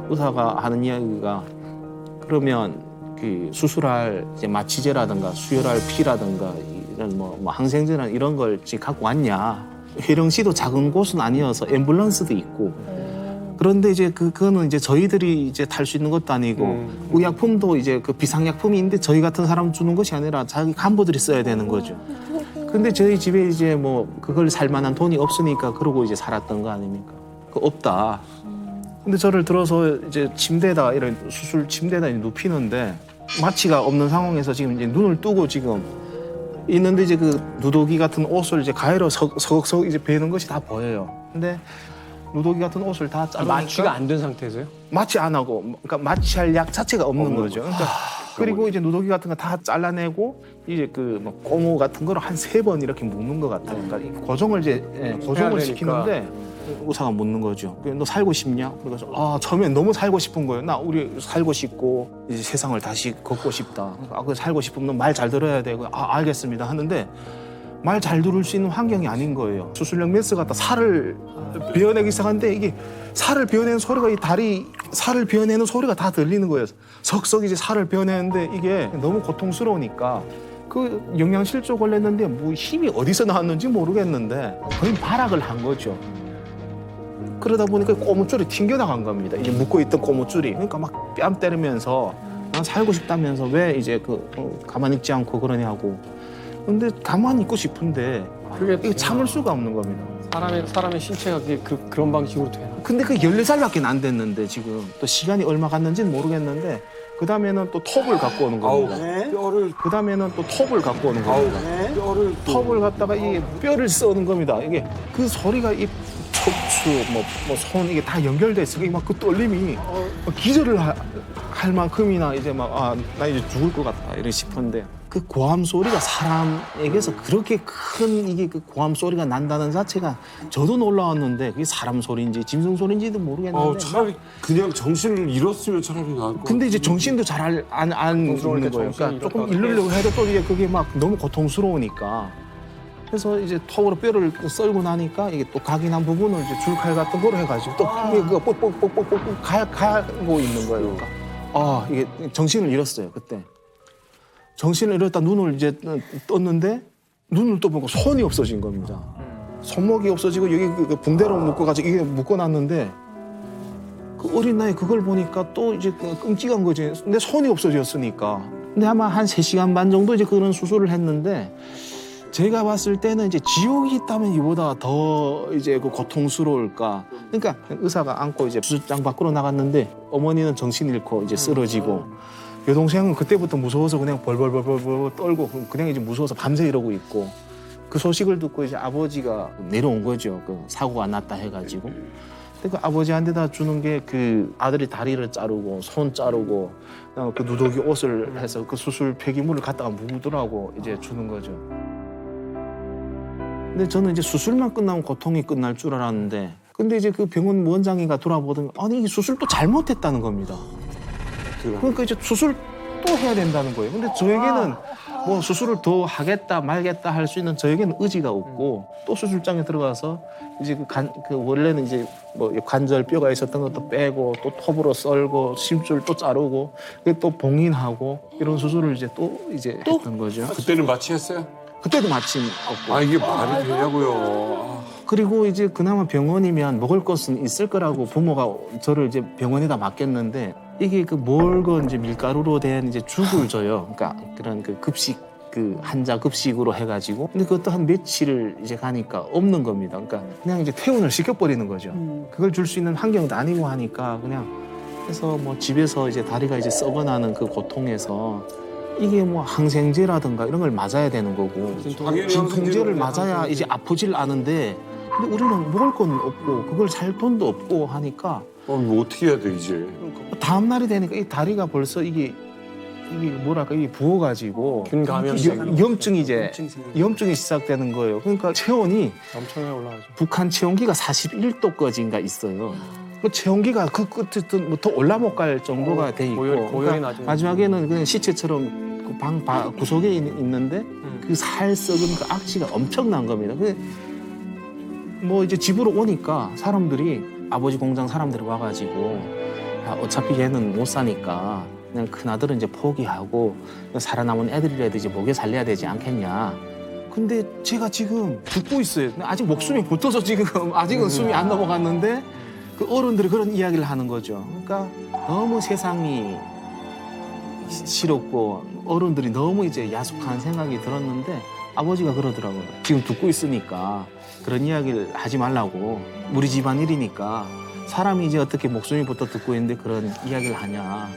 의사가 하는 이야기가 그러면 그 수술할 이제 마취제라든가 수혈할 피라든가 이런 뭐 항생제나 이런 걸 지금 갖고 왔냐? 회령시도 작은 곳은 아니어서 앰뷸런스도 있고 그런데 이제 그거는 이제 저희들이 이제 탈 수 있는 것도 아니고 의약품도 이제 그 비상약품인데 저희 같은 사람 주는 것이 아니라 자기 간부들이 써야 되는 거죠. 근데 저희 집에 이제 뭐 그걸 살 만한 돈이 없으니까 그러고 이제 살았던 거 아닙니까? 그 없다. 근데 저를 들어서 이제 침대에다 이런 수술 침대에다 눕히는데 마취가 없는 상황에서 지금 이제 눈을 뜨고 지금 있는데 이제 그 누더기 같은 옷을 이제 가해로 서걱서걱 이제 베는 것이 다 보여요. 근데 누더기 같은 옷을 다 자르니까 마취가 안 된 상태에서요? 마취 안 하고 그러니까 마취할 약 자체가 없는 거죠. 그러니까 그리고 이제 누더기 같은 거 다 잘라내고 이제 그 뭐 고무 같은 거를 한 3번 이렇게 묶는 것 같아요. 그러니까 이 고정을 이제 고정을 시키는데 의사가 묻는 거죠. 너 살고 싶냐? 그래서 처음엔 너무 살고 싶은 거예요. 나 우리 살고 싶고 이제 세상을 다시 걷고 싶다. 그 살고 싶으면 말 잘 들어야 되고 알겠습니다 하는데 말 잘 들을 수 있는 환경이 아닌 거예요. 수술용 메스 갖다 살을 베어내기 시작하는데 이게 살을 베어내는 소리가 이 다리 살을 베어내는 소리가 다 들리는 거예요. 석석 이제 살을 베어내는데 이게 너무 고통스러우니까 그 영양실조 걸렸는데 뭐 힘이 어디서 나왔는지 모르겠는데 거의 발악을 한 거죠. 그러다 보니까 고무줄이 튕겨나간 겁니다. 이제 묶어있던 고무줄이. 그러니까 막 뺨 때리면서 난 살고 싶다면서 왜 이제 가만히 있지 않고 그러냐고. 근데 가만히 있고 싶은데 이게 참을 수가 없는 겁니다. 사람의 신체가 그런 방식으로 되나? 근데 그 14살밖에 안 됐는데 지금 또 시간이 얼마 갔는지는 모르겠는데 그 다음에는 또 톱을 갖고 오는 겁니다. 그 다음에는 또 톱을 갖고 오는 겁니다. 톱을 갖다가 이 뼈를 써는 겁니다. 이게 그 소리가 이 척추, 뭐 손 이게 다 연결돼 있으니까 막 그 떨림이 기절을 할 만큼이나 이제 막 나 이제 죽을 것 같다 이런 싶은데 그 고함 소리가 사람에게서 그렇게 큰 이게 그 고함 소리가 난다는 자체가 저도 놀라웠는데 그게 사람 소리인지 짐승 소리인지도 모르겠는데 차라리 그냥 정신을 잃었으면 차라리 나을 것 근데 이제 정신도 잘 안 잃는 거예요. 그러니까 조금 잃으려고 해도 또 이게 그게 막 너무 고통스러우니까 그래서 이제 톱으로 뼈를 썰고 나니까 이게 또 각인한 부분을 이제 줄칼 같은 거로 해가지고 또 이게 그 뽁뽁뽁뽁뽁 가고 있는 거예요. 그러니까 이게 정신을 잃었어요 그때. 정신을 잃었다 눈을 이제 떴는데 눈을 떠보고 손이 없어진 겁니다. 손목이 없어지고 여기 그 붕대로 묶어가지고 이게 묶어놨는데 그 어린 나이에 그걸 보니까 또 이제 끔찍한 거지. 내 손이 없어졌으니까. 근데 아마 한 3시간 반 정도 이제 그런 수술을 했는데 제가 봤을 때는 이제 지옥이 있다면 이보다 더 이제 그 고통스러울까. 그러니까 의사가 안고 이제 수술장 밖으로 나갔는데 어머니는 정신 잃고 이제 쓰러지고 여동생은 그때부터 무서워서 그냥 벌벌벌벌 떨고 그냥 이제 무서워서 밤새 이러고 있고 그 소식을 듣고 이제 아버지가 내려온 거죠. 그 사고가 났다 해가지고. 근데 그 아버지한테다 주는 게 그 아들이 다리를 자르고 손 자르고 그 누더기 옷을 해서 그 수술 폐기물을 갖다가 묻으라고 이제 주는 거죠. 근데 저는 이제 수술만 끝나면 고통이 끝날 줄 알았는데 근데 이제 그 병원 원장이가 돌아보더니 아니 이 수술 또 잘못했다는 겁니다. 그러니까 이제 수술 또 해야 된다는 거예요. 근데 저에게는 뭐 수술을 더 하겠다 말겠다 할 수 있는 저에게는 의지가 없고 또 수술장에 들어가서 이제 그 원래는 이제 뭐 관절 뼈가 있었던 것도 빼고 또 톱으로 썰고 심줄 또 자르고 또 봉인하고 이런 수술을 이제 했던 거죠. 그때는 마취했어요? 그때도 마침 없고. 이게 말이 되냐고요. 그리고 이제 그나마 병원이면 먹을 것은 있을 거라고 부모가 저를 이제 병원에다 맡겼는데 이게 그 멀건 이제 밀가루로 된 이제 죽을 줘요. 그러니까 그런 그 급식 그 한자 급식으로 해가지고 근데 그것도 한 며칠을 이제 가니까 없는 겁니다. 그러니까 그냥 이제 퇴원을 시켜버리는 거죠. 그걸 줄 수 있는 환경도 아니고 하니까 그냥 해서 뭐 집에서 이제 다리가 이제 썩어나는 그 고통에서 이게 뭐 항생제라든가 이런 걸 맞아야 되는 거고 진통제를 맞아야 이제 아프질 않은데 근데 우리는 먹을 건 없고 그걸 살 돈도 없고 하니까 뭐 어떻게 해야 돼 이제? 다음 날이 되니까 이 다리가 벌써 이게 뭐랄까 이게 부어가지고 염증이 시작되는 거예요. 그러니까 체온이 엄청나게 올라가죠. 북한 체온기가 41도까지인가 있어요. 그 체온기가 그 끝에 뭐 더 올라 못 갈 정도가 돼 있고 고열이 그러니까 마지막에는 그냥 시체처럼 그 방 구석에 있는데 그 살 썩은 그 악취가 엄청난 겁니다. 뭐 이제 집으로 오니까 사람들이 아버지 공장 사람들이 와가지고 어차피 얘는 못 사니까 그냥 큰 아들은 이제 포기하고 살아남은 애들이라도 이제 먹여 살려야 되지 않겠냐. 근데 제가 지금 듣고 있어요. 아직 목숨이 붙어서 지금 아직은 숨이 안 넘어갔는데 그 어른들이 그런 이야기를 하는 거죠. 그러니까 너무 세상이 싫었고 어른들이 너무 이제 야속한 생각이 들었는데 아버지가 그러더라고요. 지금 듣고 있으니까 그런 이야기를 하지 말라고. 우리 집안 일이니까 사람이 이제 어떻게 목숨이 붙어 듣고 있는데 그런 이야기를 하냐.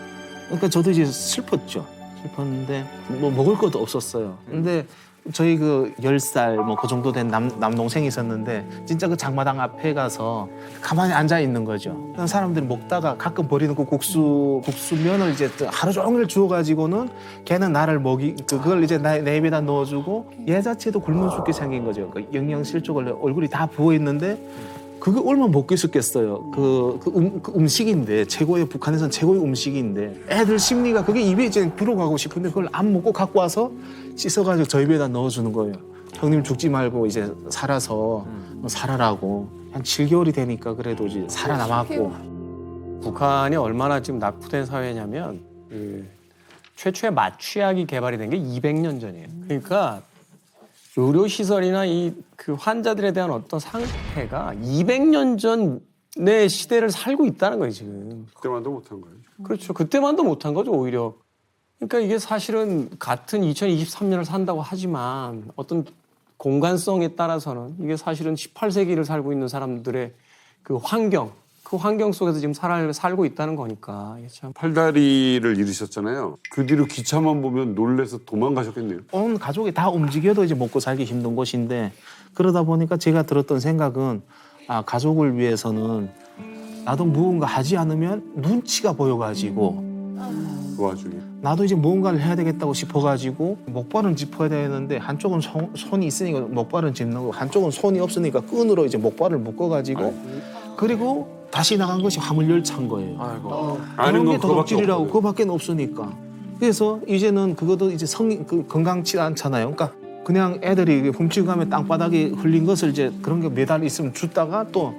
그러니까 저도 이제 슬펐죠. 싶었는데 뭐 먹을 것도 없었어요. 근데 저희 그 10살 뭐 그 정도 된 남동생이 있었는데 진짜 그 장마당 앞에 가서 가만히 앉아 있는 거죠. 그런 사람들이 먹다가 가끔 버리는 그 국수면을 이제 하루 종일 주워가지고는 걔는 나를 그걸 이제 내 입에다 넣어주고 얘 자체도 굶어 죽게 생긴 거죠. 그 영양실조가 얼굴이 다 부어 있는데 그게 얼마나 먹고 있었겠어요. 그 음식인데 북한에서는 최고의 음식인데 애들 심리가 그게 입에 이제 들어가고 싶은데 그걸 안 먹고 갖고 와서 씻어가지고 저 입에다 넣어주는 거예요. 형님 죽지 말고 이제 살아서 살아라고. 한 7개월이 되니까 그래도 이제 살아남았고. 북한이 얼마나 지금 낙후된 사회냐면 최초의 마취약이 개발이 된 게 200년 전이에요. 그러니까 의료시설이나 그 환자들에 대한 어떤 상태가 200년 전의 시대를 살고 있다는 거예요, 지금. 그때만도 못한 거예요. 그렇죠. 그때만도 못한 거죠, 오히려. 그러니까 이게 사실은 같은 2023년을 산다고 하지만 어떤 공간성에 따라서는 이게 사실은 18세기를 살고 있는 사람들의 그 환경 속에서 지금 살고 있다는 거니까. 이게 참. 팔다리를 잃으셨잖아요. 그 뒤로 기차만 보면 놀래서 도망가셨겠네요. 온 가족이 다 움직여도 이제 먹고 살기 힘든 곳인데 그러다 보니까 제가 들었던 생각은 가족을 위해서는 나도 무언가 하지 않으면 눈치가 보여가지고 그 와중에 나도 이제 무언가를 해야 되겠다고 싶어가지고 목발은 짚어야 되는데 한쪽은 손이 있으니까 목발은 짚는 거고 한쪽은 손이 없으니까 끈으로 이제 목발을 묶어가지고 그리고 다시 나간 것이 화물열차인 거예요. 그런 게 도둑질이라고 그거밖에 없으니까. 그래서 이제는 그것도 이제 건강치 않잖아요. 그러니까 그냥 애들이 훔치고 가면 땅바닥에 흘린 것을 이제 그런 게 매달 있으면 줬다가 또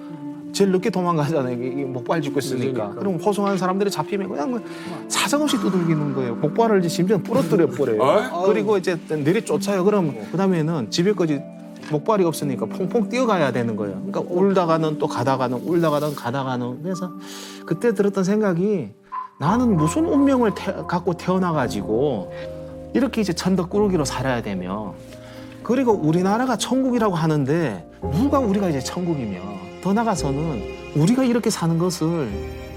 제일 늦게 도망가잖아요. 이게 목발 짚고 있으니까. 그럼 호송하는 사람들이 잡히면 그냥 사정없이 두들기는 거예요. 목발을 이제 심지어 부러뜨려 버려요. 그리고 이제 내리쫓아요. 그럼 그다음에는 집에까지 목발이 없으니까 퐁퐁 뛰어가야 되는 거예요. 그러니까 울다가는 또 가다가는 울다가는 가다가는. 그래서 그때 들었던 생각이 나는 무슨 운명을 갖고 태어나가지고 이렇게 이제 천덕꾸러기로 살아야 되며 그리고 우리나라가 천국이라고 하는데 누가 우리가 이제 천국이며 더 나가서는 우리가 이렇게 사는 것을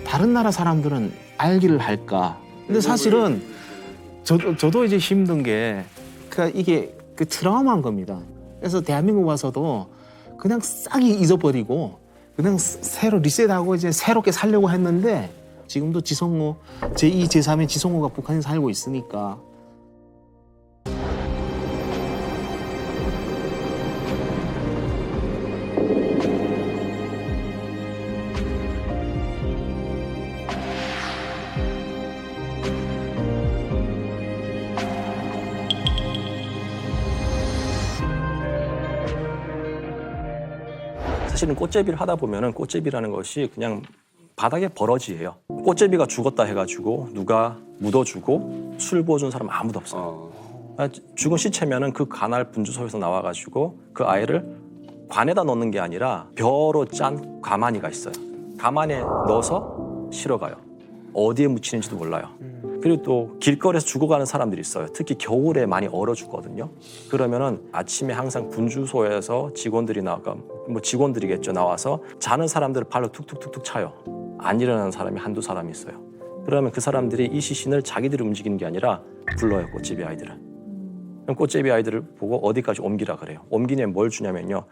다른 나라 사람들은 알기를 할까. 근데 사실은 저도 이제 힘든 게 그러니까 이게 그 트라우마인 겁니다. 그래서 대한민국 와서도 그냥 싹 잊어버리고 그냥 새로 리셋하고 이제 새롭게 살려고 했는데 지금도 지성호 제2, 제3의 지성호가 북한에 살고 있으니까. 사실은 꽃제비를 하다 보면은 꽃제비라는 것이 그냥 바닥에 버러지예요. 꽃제비가 죽었다 해가지고 누가 묻어주고 술 부어준 사람 아무도 없어요. 죽은 시체면은 그 관할 분주소에서 나와가지고 그 아이를 관에다 넣는 게 아니라 벼로 짠 가마니가 있어요. 가마니에 넣어서 실어가요. 어디에 묻히는지도 몰라요. 그리고 또 길거리에서 죽어가는 사람들이 있어요. 특히 겨울에 많이 얼어 죽거든요. 그러면은 아침에 항상 분주소에서 직원들이 직원들이겠죠. 나와서 자는 사람들을 발로 툭툭툭툭 차요. 안 일어나는 사람이 한두 사람이 있어요. 그러면 그 사람들이 이 시신을 자기들이 움직이는 게 아니라 불러요. 꽃제비 아이들을. 그럼 꽃제비 아이들을 보고 어디까지 옮기라 그래요. 옮기냐면 뭘 주냐면요.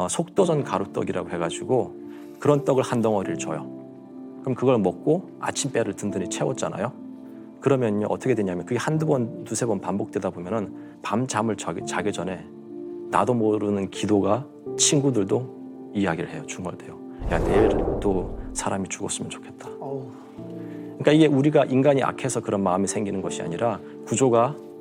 속도전 가루떡이라고 해가지고 그런 떡을 한 덩어리를 줘요. 그럼 그걸 먹고 아침배를 든든히 채웠잖아요. 그러면요 어떻게 되냐면 그게 한두 번, 두세 번 반복되다 보면은 밤잠을 자기 전에 나도 모르는 기도가 친구들도 이야기를 해요. 중얼대요. 야, 내일도 사람이 죽었으면 좋겠다. 그러니까 이게 우리가 인간이 악해서 그런 마음이 생기는 것이 아니라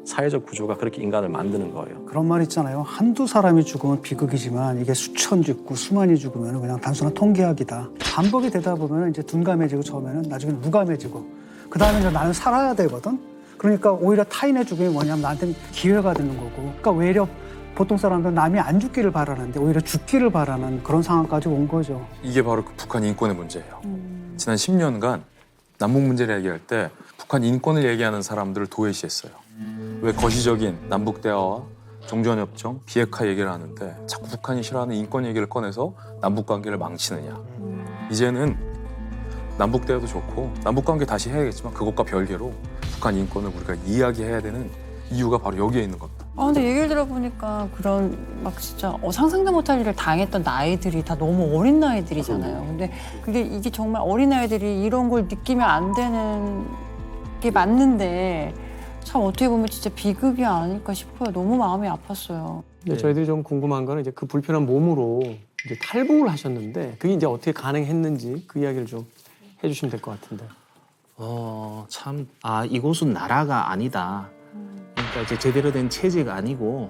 사회적 구조가 그렇게 인간을 만드는 거예요. 그런 말 있잖아요. 한두 사람이 죽으면 비극이지만 이게 수천 죽고 수만이 죽으면 그냥 단순한 통계학이다. 반복이 되다 보면 이제 둔감해지고 처음에는 나중에는 무감해지고 그다음에 이제 나는 살아야 되거든. 그러니까 오히려 타인의 죽음이 뭐냐면 나한테는 기회가 되는 거고. 그러니까 오히려 보통 사람들은 남이 안 죽기를 바라는데 오히려 죽기를 바라는 그런 상황까지 온 거죠. 이게 바로 그 북한 인권의 문제예요. 지난 10년간 남북 문제를 얘기할 때 북한 인권을 얘기하는 사람들을 도외시했어요. 왜 거시적인 남북 대화와 종전협정, 비핵화 얘기를 하는데 자꾸 북한이 싫어하는 인권 얘기를 꺼내서 남북 관계를 망치느냐. 이제는 남북 대화도 좋고 남북 관계 다시 해야겠지만 그것과 별개로 북한 인권을 우리가 이야기해야 되는 이유가 바로 여기에 있는 겁니다. 근데 얘기를 들어보니까 그런 막 진짜 상상도 못할 일을 당했던 나이들이 다 너무 어린 나이들이잖아요. 근데 이게 정말 어린 아이들이 이런 걸 느끼면 안 되는 게 맞는데 참 어떻게 보면 진짜 비극이 아닐까 싶어요. 너무 마음이 아팠어요. 근데 저희들이 좀 궁금한 거는 이제 그 불편한 몸으로 이제 탈북을 하셨는데 그게 이제 어떻게 가능했는지 그 이야기를 좀 해주시면 될 것 같은데. 이곳은 나라가 아니다. 그러니까 이제 제대로 된 체제가 아니고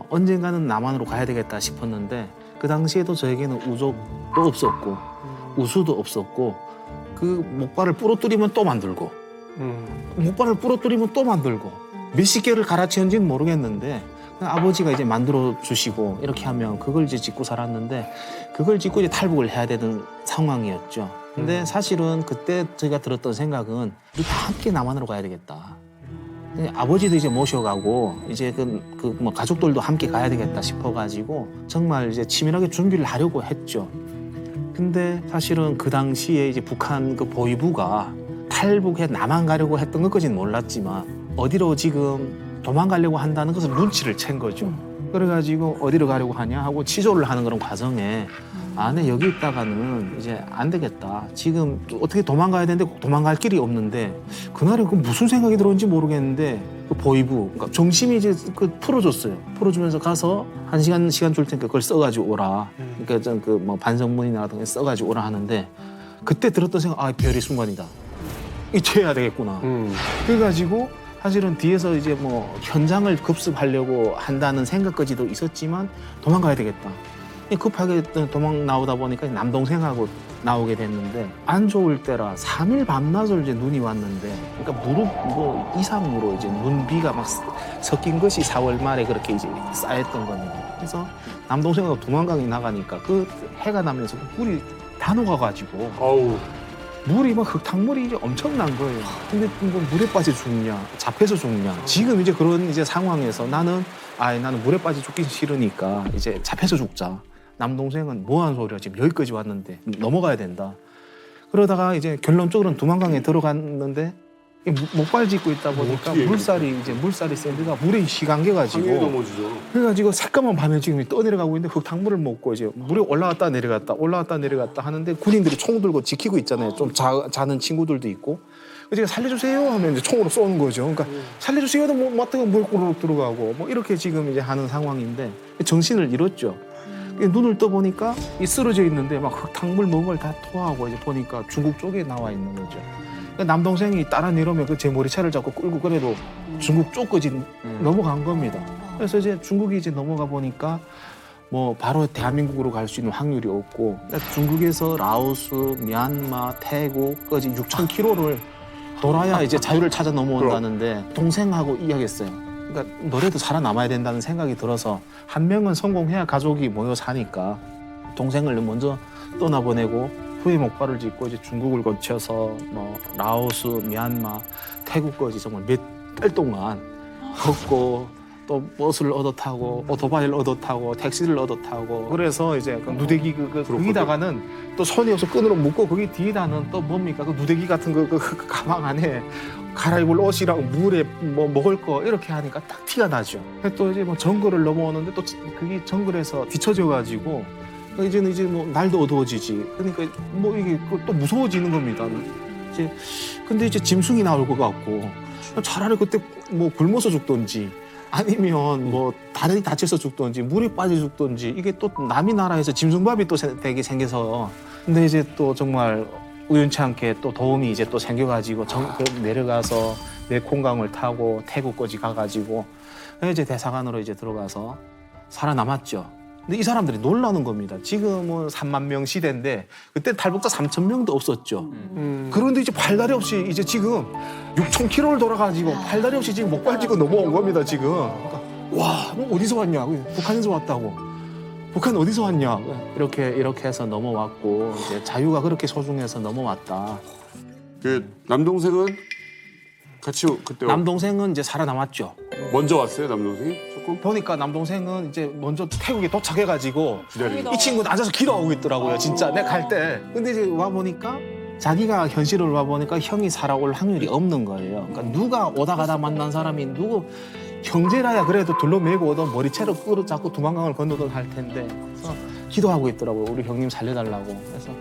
언젠가는 남한으로 가야 되겠다 싶었는데 그 당시에도 저에게는 우족도 없었고 우수도 없었고 그 목발을 부러뜨리면 또 만들고 목발을 부러뜨리면 또 만들고 몇십 개를 갈아치운지는 모르겠는데 아버지가 이제 만들어 주시고 이렇게 하면 그걸 이제 짓고 살았는데 그걸 짓고 이제 탈북을 해야 되는 상황이었죠. 근데 사실은 그때 저희가 들었던 생각은 우리 다 함께 남한으로 가야 되겠다. 아버지도 이제 모셔가고 이제 뭐 가족들도 함께 가야 되겠다 싶어가지고 정말 이제 치밀하게 준비를 하려고 했죠. 근데 사실은 그 당시에 이제 북한 그 보위부가 탈북해 남한 가려고 했던 것까지는 몰랐지만 어디로 지금 도망가려고 한다는 것을 눈치를 챈 거죠. 그래가지고 어디로 가려고 하냐 하고 치조를 하는 그런 과정에 네 여기 있다가는 이제 안 되겠다. 지금 어떻게 도망가야 되는데 도망갈 길이 없는데 그날에 그 무슨 생각이 들었는지 모르겠는데 그 보위부 그러니까 정심이 이제 풀어줬어요. 풀어주면서 가서 한 시간 줄 테니까 그걸 써가지고 오라. 그러니까 좀 뭐 반성문이나 같은 거 써가지고 오라 하는데 그때 들었던 생각 별의 순간이다. 이체해야 되겠구나. 그래가지고 사실은 뒤에서 이제 뭐 현장을 급습하려고 한다는 생각까지도 있었지만 도망가야 되겠다. 급하게 도망 나오다 보니까 남동생하고 나오게 됐는데 안 좋을 때라 3일 밤낮을 이제 눈이 왔는데 그러니까 무릎 뭐 이상으로 이제 눈비가 막 섞인 것이 4월 말에 그렇게 이제 쌓였던 겁니다. 그래서 남동생하고 도망강에 나가니까 그 해가 나면서 물이 다 녹아가지고 물이 막 흙탕물이 이제 엄청난 거예요. 근데 뭐 물에 빠져 죽냐, 잡혀서 죽냐. 지금 이제 그런 이제 상황에서 나는 물에 빠져 죽기 싫으니까 이제 잡혀서 죽자. 남동생은 뭐하는 소리야. 지금 여기까지 왔는데 넘어가야 된다. 그러다가 이제 결론적으로는 두만강에 들어갔는데 목발 짚고 있다 보니까 물살이 센 데가 물에 시간겨가지고 그래가지고 새까만 밤에 지금 떠내려가고 있는데 흙탕물을 먹고 이제 물에 올라갔다 내려갔다 하는데 군인들이 총 들고 지키고 있잖아요. 좀 자는 친구들도 있고. 제가 살려주세요 하면 이제 총으로 쏘는 거죠. 그러니까 살려주세요 하다 맞다가 물고로 들어가고 뭐 이렇게 지금 이제 하는 상황인데 정신을 잃었죠. 눈을 떠보니까 쓰러져 있는데 막 흙탕물 먹은 걸 다 토하고 이제 보니까 중국 쪽에 나와 있는 거죠. 그러니까 남동생이 따라 내려오면 제 머리차를 잡고 끌고 그래도 중국 쪽까지 넘어간 겁니다. 그래서 이제 중국이 이제 넘어가 보니까 뭐 바로 대한민국으로 갈 수 있는 확률이 없고 중국에서 라오스, 미얀마, 태국까지 6,000km를 돌아야 이제 자유를 찾아 넘어온다는데 동생하고 이야기했어요. 그러니까 너라도 살아남아야 된다는 생각이 들어서 한 명은 성공해야 가족이 모여 사니까 동생을 먼저 떠나보내고 후에 목발을 짚고 이제 중국을 거쳐서 뭐 라오스, 미얀마, 태국까지 정말 몇 달 동안 걷고 또 버스를 얻어 타고 오토바이를 얻어 타고 택시를 얻어 타고 그래서 이제 그 누대기 거기다가는 또 손이 없어 끈으로 묶고 거기 뒤에다는 또 뭡니까 그 누대기 같은 그 가방 안에 갈아입을 옷이랑 물에 뭐 먹을 거 이렇게 하니까 딱 티가 나죠. 또 이제 뭐 정글을 넘어오는데 또 그게 정글에서 뒤쳐져 가지고 이제는 뭐 날도 어두워지지. 그러니까 뭐 이게 또 무서워지는 겁니다. 이제 근데 이제 짐승이 나올 것 같고 차라리 그때 뭐 굶어서 죽던지. 아니면 뭐 다리 다쳐서 죽던지 물에 빠져 죽던지 이게 또 남이 나라에서 짐승밥이 또 되게 생겨서 근데 이제 또 정말 우연치 않게 또 도움이 이제 또 생겨가지고 내려가서 메콩강을 타고 태국까지 가가지고 이제 대사관으로 이제 들어가서 살아남았죠. 근데 이 사람들이 놀라는 겁니다. 지금은 3만 명 시대인데 그때 탈북자 3,000명도 없었죠. 그런데 이제 팔다리 없이 이제 지금 6,000km를 돌아가지고 팔다리 없이 지금 목발 짚고 넘어온 겁니다. 지금. 와, 너 어디서 왔냐? 북한에서 왔다고. 북한 어디서 왔냐? 이렇게 해서 넘어왔고 이제 자유가 그렇게 소중해서 넘어왔다. 그 남동생은 같이 그때 남동생은 이제 살아남았죠. 먼저 왔어요, 남동생이? 조금? 보니까 남동생은 이제 먼저 태국에 도착해가지고 이 친구는 앉아서 기도하고 있더라고요, 진짜. 내가 갈 때. 근데 이제 와 보니까 자기가 현실을 와보니까 형이 살아올 확률이 없는 거예요. 그러니까 누가 오다 가다 만난 사람이 누구 형제라야 그래도 둘러매고 오던 머리채로 끌어잡고 두만강을 건너던 할 텐데 그래서 기도하고 있더라고요. 우리 형님 살려달라고. 그래서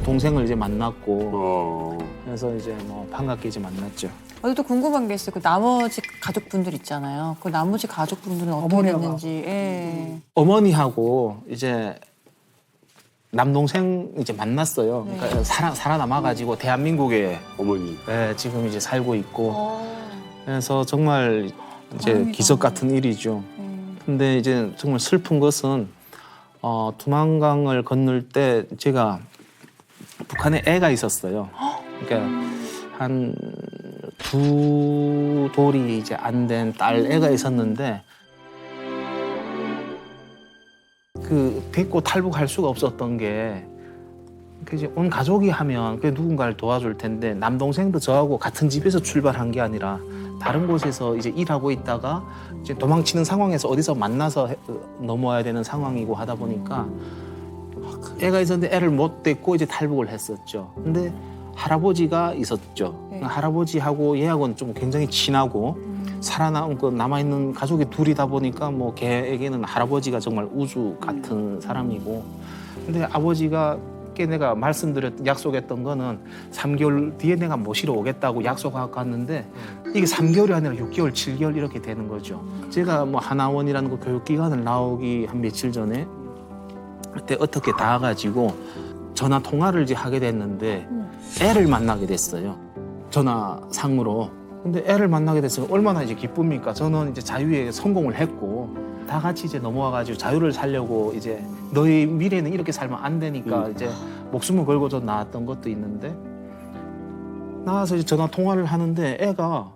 동생을 이제 만났고 그래서 이제 뭐 반갑게 이제 만났죠. 또 궁금한 게 있어요. 그 나머지 가족분들 있잖아요. 그 나머지 가족분들은 어떻게 됐는지. 예. 어머니하고 이제 남동생 이제 만났어요. 그러니까 살아남아가지고 대한민국에 어머니. 네, 지금 이제 살고 있고. 그래서 정말 이제 기적 같은 일이죠. 근데 이제 정말 슬픈 것은 두만강을 건널 때 제가 북한에 애가 있었어요. 그러니까 한 두 돌이 이제 안 된 딸 애가 있었는데 그 뱉고 탈북할 수가 없었던 게 이제 온 가족이 하면 그 누군가를 도와줄 텐데 남동생도 저하고 같은 집에서 출발한 게 아니라 다른 곳에서 이제 일하고 있다가 이제 도망치는 상황에서 어디서 만나서 넘어와야 되는 상황이고 하다 보니까 애가 있었는데 애를 못 데리고 이제 탈북을 했었죠. 근데 할아버지가 있었죠. 할아버지하고 얘하고는 좀 굉장히 친하고 살아남고 남아있는 가족이 둘이다 보니까 뭐 걔에게는 할아버지가 정말 우주 같은 사람이고 근데 아버지가 내가 약속했던 거는 3개월 뒤에 내가 모시러 오겠다고 약속하고 갔는데 이게 3개월이 아니라 6개월, 7개월 이렇게 되는 거죠. 제가 뭐 하나원이라는 그 교육기관을 나오기 한 며칠 전에 그때 어떻게 닿아가지고 전화 통화를 이제 하게 됐는데 애를 만나게 됐어요. 전화상으로. 근데 애를 만나게 됐으면 얼마나 이제 기쁩니까? 저는 이제 자유에 성공을 했고 다 같이 이제 넘어와가지고 자유를 살려고 이제 너희 미래는 이렇게 살면 안 되니까 이제 목숨을 걸고 저 나왔던 것도 있는데 나와서 이제 전화 통화를 하는데 애가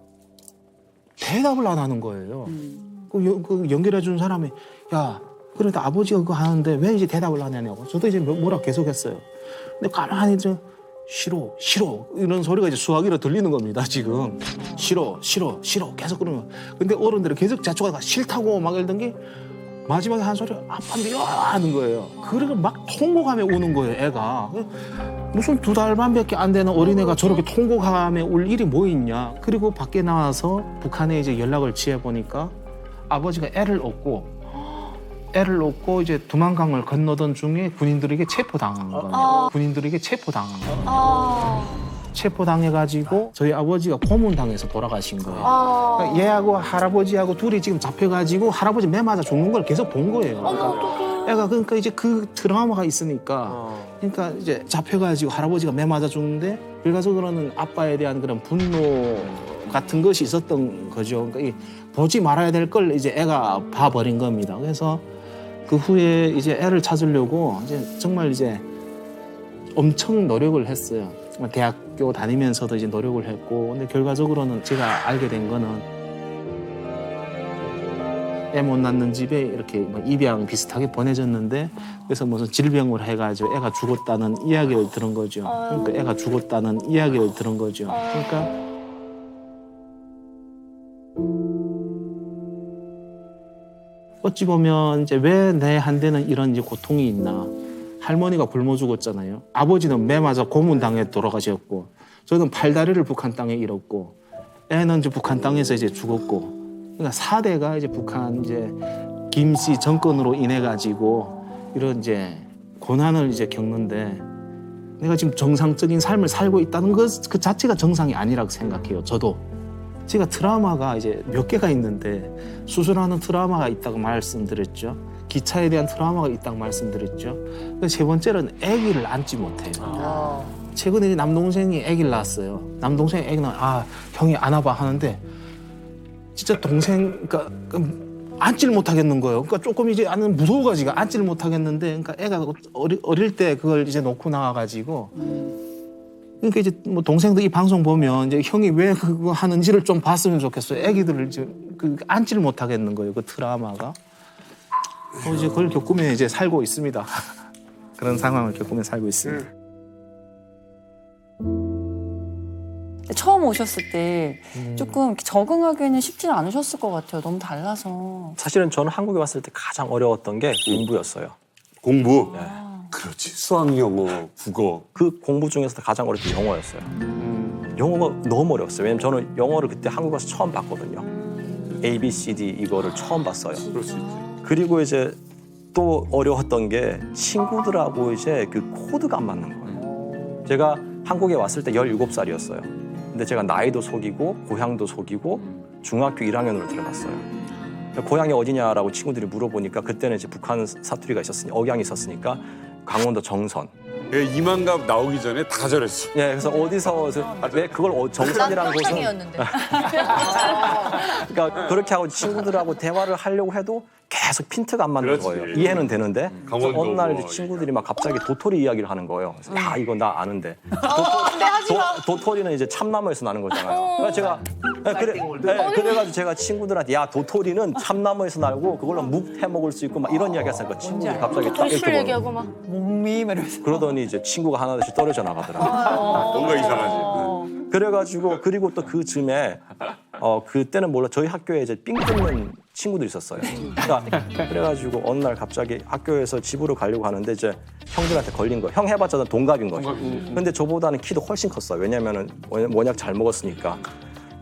대답을 안 하는 거예요. 그 연결해 준 사람이 야 그래도 아버지가 그거 하는데 왜 이제 대답을 안 하냐고. 저도 이제 뭐라 계속했어요. 근데 가만히 좀 싫어 이런 소리가 이제 수화기로 들리는 겁니다 지금. 싫어 계속 그러는 거예요. 근데 어른들은 계속 자초가 싫다고 막 이러던 게 마지막에 한 소리 아빠인데요 하는 거예요. 그러고 막 통곡하며 우는 거예요 애가. 무슨 2달 반밖에 안 되는 어린애가 저렇게 통곡하며 울 일이 뭐 있냐. 그리고 밖에 나와서 북한에 이제 연락을 취해보니까 아버지가 애를 얻고 이제 두만강을 건너던 중에 군인들에게 체포당한 거예요. 체포당해가지고 저희 아버지가 고문당해서 돌아가신 거예요. 그러니까 얘하고 할아버지하고 둘이 지금 잡혀가지고 할아버지 매 맞아 죽는 걸 계속 본 거예요. 그러니까 이제 그 트라우마가 있으니까 그러니까 이제 잡혀가지고 할아버지가 매 맞아 죽는데 결과적으로는 아빠에 대한 그런 분노 같은 것이 있었던 거죠. 그러니까 보지 말아야 될 걸 이제 애가 봐버린 겁니다. 그래서 그 후에 이제 애를 찾으려고 이제 정말 이제 엄청 노력을 했어요. 대학교 다니면서도 이제 노력을 했고, 근데 결과적으로는 제가 알게 된 거는 애 못 낳는 집에 이렇게 입양 비슷하게 보내졌는데, 그래서 무슨 질병을 해가지고 애가 죽었다는 이야기를 들은 거죠. 그러니까 애가 죽었다는 이야기를 들은 거죠. 그러니까 어찌 보면 이제 왜 내 한테는 이런 이제 고통이 있나. 할머니가 굶어 죽었잖아요. 아버지는 매 맞아 고문당해 돌아가셨고, 저는 팔다리를 북한 땅에 잃었고, 애는 이제 북한 땅에서 이제 죽었고, 그러니까 4대가 이제 북한 이제 김씨 정권으로 인해 가지고 이런 이제 고난을 이제 겪는데, 내가 지금 정상적인 삶을 살고 있다는 것 그 자체가 정상이 아니라고 생각해요. 저도. 제가 트라우마가 이제 몇 개가 있는데, 수술하는 트라우마가 있다고 말씀드렸죠. 기차에 대한 트라우마가 있다고 말씀드렸죠. 세 번째로는 아기를 안지 못해요. 최근에 남동생이 아기를 낳았어요. 남동생이 아기 낳아, 형이 안아봐 하는데 진짜 동생, 그러니까 안지를 못하겠는 거예요. 그러니까 조금 이제 무서워가지고 안지를 못하겠는데, 그러니까 애가 어릴 때 그걸 이제 놓고 나와가지고, 그러니까 이제 뭐 동생도 이 방송 보면 이제 형이 왜 그거 하는지를 좀 봤으면 좋겠어요. 애기들을 이제 안지를 못하겠는 거예요. 그 트라우마가. 이제 그걸 겪으며 이제 살고 있습니다. 그런 상황을 겪으며 살고 있습니다. 처음 오셨을 때 조금 적응하기는 쉽지는 않으셨을 것 같아요. 너무 달라서. 사실은 저는 한국에 왔을 때 가장 어려웠던 게 공부였어요. 공부? 네. 그렇지. 수학, 영어, 국어. 그 공부 중에서도 가장 어려운 게 영어였어요. 영어가 너무 어려웠어요. 왜냐면 저는 영어를 그때 한국 와서 처음 봤거든요. A, B, C, D 이거를 처음 봤어요. 그럴 수 있지. 그리고 이제 또 어려웠던 게 친구들하고 이제 그 코드가 안 맞는 거예요. 제가 한국에 왔을 때 17살이었어요. 근데 제가 나이도 속이고 고향도 속이고 중학교 1학년으로 들어갔어요. 고향이 어디냐라고 친구들이 물어보니까 그때는 이제 북한 사투리가 억양이 있었으니까 강원도 정선. 예, 이만갑 나오기 전에 다 저랬어. 예, 그래서 어디서 왜 그걸 정선이라는 곳은 그러니까 그렇게 하고 친구들하고 대화를 하려고 해도 계속 핀트가 안 맞는 그렇지. 거예요. 이해는 되는데 그래서 어느 날 이제 뭐. 친구들이 막 갑자기 도토리 이야기를 하는 거예요. 그래서 야 이거 나 아는데 도토리는 이제 참나무에서 나는 거잖아요. 그래서 제가 그래가지고 제가 친구들한테 야 도토리는 참나무에서 나고 그걸로 묵 해 먹을 수 있고 막 이런 이야기 했으니까 친구들이 갑자기 딱 술 이렇게 얘기하고 막. 목미 이러면서. 그러더니 이제 친구가 하나둘씩 떨어져 나가더라고요. 뭔가 이상하지. 그래가지고 그리고 또 그 즈음에 그때는 몰라 저희 학교에 이제 삥 뜯는 친구들이 있었어요. 그러니까 그래가지고 어느 날 갑자기 학교에서 집으로 가려고 하는데 이제 형들한테 걸린 거예요. 형 해봤자 동갑인 거죠. 근데 저보다는 키도 훨씬 컸어요. 왜냐면은 워낙 잘 먹었으니까.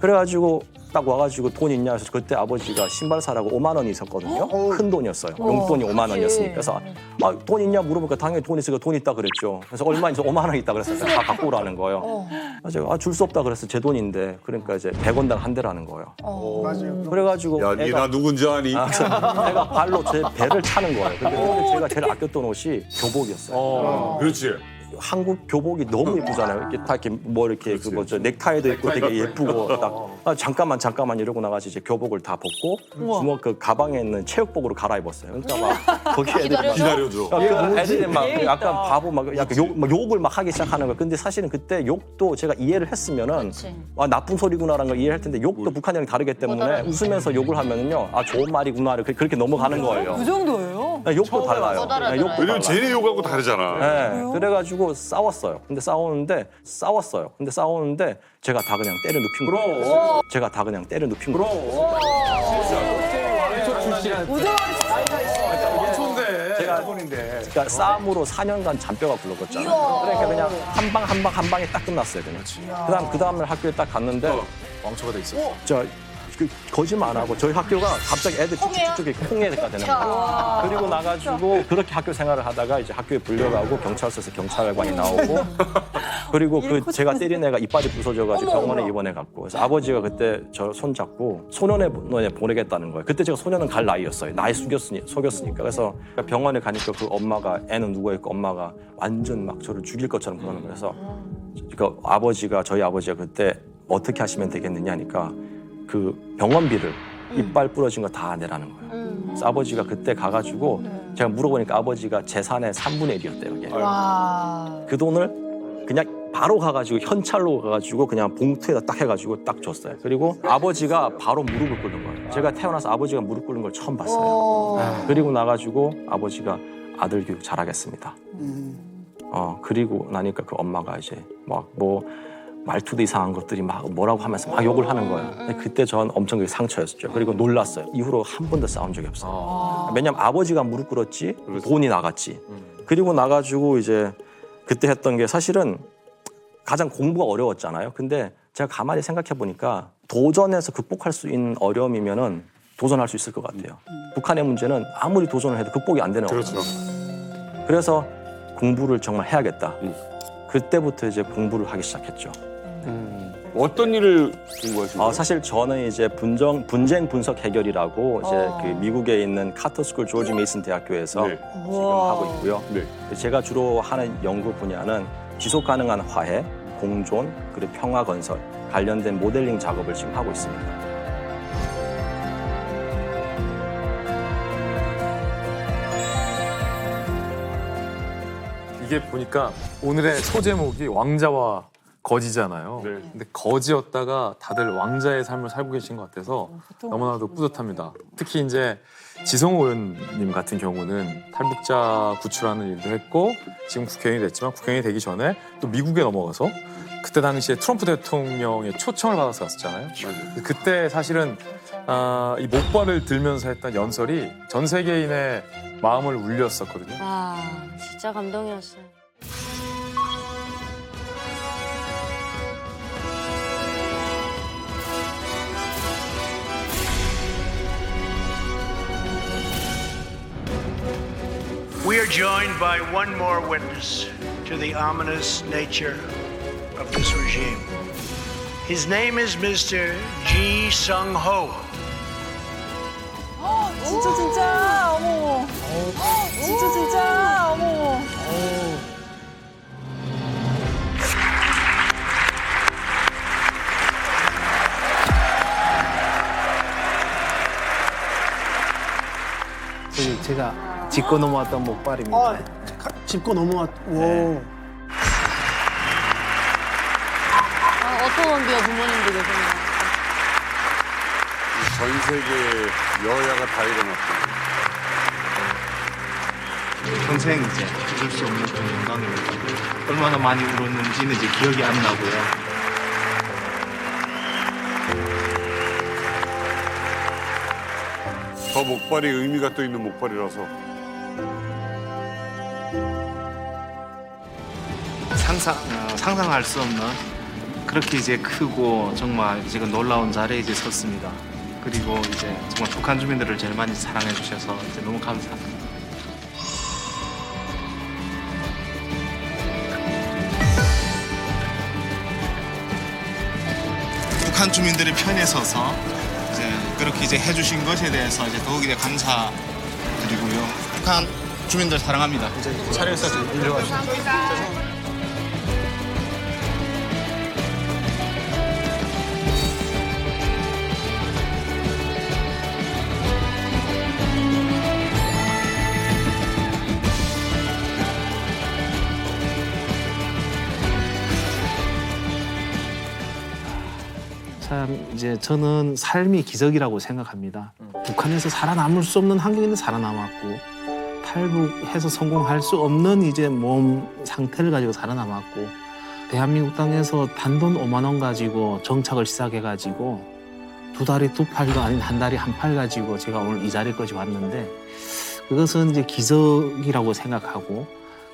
그래가지고 딱 와가지고 돈 있냐 해서 그때 아버지가 신발 사라고 5만 원이 있었거든요. 큰 돈이었어요. 용돈이 5만 원이었으니까. 그래서 돈 있냐 물어보니까 당연히 돈 있으니까 돈 있다 그랬죠. 그래서 얼마인지 5만 원 있다 그랬어요. 다 갖고 오라는 거예요. 그래서 제가 줄 수 없다 그래서 제 돈인데 그러니까 이제 100원당 한 대라는 거예요. 맞아요. 그래가지고 야, 니 나 누군지 아니? 제가 발로 제 배를 차는 거예요. 근데 제가 제일 아꼈던 옷이 교복이었어요. 그렇지. 한국 교복이 너무 예쁘잖아요. 이렇게 다 이렇게 뭐 이렇게 그 뭐죠 넥타이도 있고 되게 예쁘고 딱 잠깐만 이러고 나가서 이제 교복을 다 벗고 주먹 그 가방에 있는 체육복으로 갈아입었어요. 그러니까 막 거기 애들이 막 기다려줘. 애들이 막 약간 바보 막 약간 욕을 막 하기 시작하는 거예요. 근데 사실은 그때 욕도 제가 이해를 했으면은 나쁜 소리구나라는 걸 이해할 텐데 욕도 북한이랑 다르기 때문에 웃으면서 욕을 하면은요 좋은 말이구나를 그렇게 넘어가는 거예요. 그 정도예요? 네, 욕도 달라요. 네, 욕도 왜냐면 달라요. 쟤네 욕하고 다르잖아. 네, 그래가지고 싸웠어요. 근데 싸웠는데 제가 다 그냥 때려 눕힌 거예요. 제가 다 그냥 때려 눕힌 거예요. 제가 그러니까 싸움으로 4년간 잔뼈가 굴러갔잖아요. 그러니까 그냥 한 방에 딱 끝났어요. 그냥. 그 다음날 학교에 딱 갔는데 왕초가 돼 있었어. 거짓말 안 하고 저희 학교가 갑자기 애들 쭉쭉쭉 홍해가 되는 거예요. 그리고 나가지고 그렇게 학교 생활을 하다가 이제 학교에 불려가고 경찰서에서 경찰관이 나오고 그리고 그 제가 때린 애가 이빨이 부서져가지고 병원에 입원해갔고 그래서 아버지가 그때 저 손잡고 소년원에 보내겠다는 거예요. 그때 제가 소년원 갈 나이였어요. 나이 속였으니까. 그래서 병원에 가니까 그 엄마가 애는 누워있고 엄마가 완전 막 저를 죽일 것처럼 그러는 거예요. 그래서 저희 아버지가 그때 어떻게 하시면 되겠느냐 하니까 그 병원비를 이빨 부러진 거 다 내라는 거예요. 그래서 아버지가 그때 가가지고 제가 물어보니까 아버지가 재산의 3분의 1이었대요. 이게. 그 돈을 그냥 바로 가가지고 현찰로 가가지고 그냥 봉투에다 딱 해가지고 딱 줬어요. 그리고 아버지가 바로 무릎을 꿇는 거예요. 제가 태어나서 아버지가 무릎 꿇는 걸 처음 봤어요. 그리고 나가지고 아버지가 아들 교육 잘하겠습니다. 그리고 나니까 그 엄마가 이제 말투도 이상한 것들이 막 뭐라고 하면서 막 욕을 하는 거예요. 근데 그때 전 엄청 상처였죠. 그리고 놀랐어요. 이후로 한 번도 싸운 적이 없어요. 왜냐면 아버지가 무릎 꿇었지 돈이 나갔지. 그리고 나가지고 이제 그때 했던 게 사실은 가장 공부가 어려웠잖아요. 근데 제가 가만히 생각해 보니까 도전해서 극복할 수 있는 어려움이면은 도전할 수 있을 것 같아요. 북한의 문제는 아무리 도전을 해도 극복이 안 되는 그렇죠. 어려움이에요. 그래서 공부를 정말 해야겠다. 그때부터 이제 공부를 하기 시작했죠. 어떤 일을 공부하신 거예요? 사실 저는 이제 분쟁 분석 해결이라고 이제 그 미국에 있는 카터 스쿨 조지 메이슨 대학교에서 지금 하고 있고요. 제가 주로 하는 연구 분야는 지속 가능한 화해, 공존, 그리고 평화 건설 관련된 모델링 작업을 지금 하고 있습니다. 이게 보니까 오늘의 소제목이 왕자와 거지잖아요. 근데 거지였다가 다들 왕자의 삶을 살고 계신 것 같아서 너무나도 뿌듯합니다. 특히 이제 지성호 의원님 같은 경우는 탈북자 구출하는 일도 했고 지금 국회의원이 됐지만 국회의원이 되기 전에 또 미국에 넘어가서 그때 당시에 트럼프 대통령의 초청을 받아서 갔었잖아요. 그때 사실은 이 목발을 들면서 했던 연설이 전 세계인의 마음을 울렸었거든요. 아, 진짜 감동이었어요. We are joined by one more witness to the ominous nature of this regime. His name is Mr. Ji Sung-ho. 진짜 어머. 진짜 어머. 제가 짚고 넘어왔던 목발입니다. 짚고 넘어왔. 네. 어떤 비어 부모님들 계세요? 전 세계 여야가 다 일어났고. 평생 이제 잊을 수 없는 그런 영광입니다. 얼마나 많이 울었는지는 이제 기억이 안 나고요. 저 목발이 의미가 또 있는 목발이라서. 상상할 수 없는 그렇게 이제 크고 정말 이제 그 놀라운 자리에 이제 섰습니다. 그리고 이제 정말 북한 주민들을 제일 많이 사랑해 주셔서 이제 너무 감사합니다. 북한 주민들의 편에 서서 이제 그렇게 이제 해주신 것에 대해서 이제 더욱 이제 감사드리고요. 북한 주민들 사랑합니다. 이제 차례에서 일려가지고. 참 이제 저는 삶이 기적이라고 생각합니다. 북한에서 살아남을 수 없는 환경에는 살아남았고 탈북해서 성공할 수 없는 이제 몸 상태를 가지고 살아남았고 대한민국 땅에서 단돈 5만 원 가지고 정착을 시작해가지고 2다리 2팔도 아닌 1다리 1팔 가지고 제가 오늘 이 자리까지 왔는데 그것은 이제 기적이라고 생각하고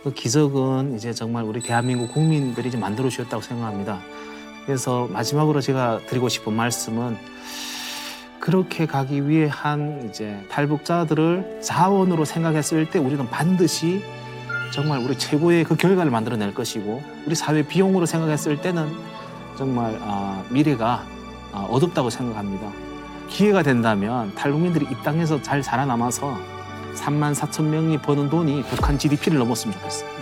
그 기적은 이제 정말 우리 대한민국 국민들이 이제 만들어 주셨다고 생각합니다. 그래서 마지막으로 제가 드리고 싶은 말씀은 그렇게 가기 위해 한 이제 탈북자들을 자원으로 생각했을 때 우리는 반드시 정말 우리 최고의 그 결과를 만들어낼 것이고 우리 사회 비용으로 생각했을 때는 정말 미래가 어둡다고 생각합니다. 기회가 된다면 탈북민들이 이 땅에서 잘 살아남아서 3만 4천 명이 버는 돈이 북한 GDP를 넘었으면 좋겠어요.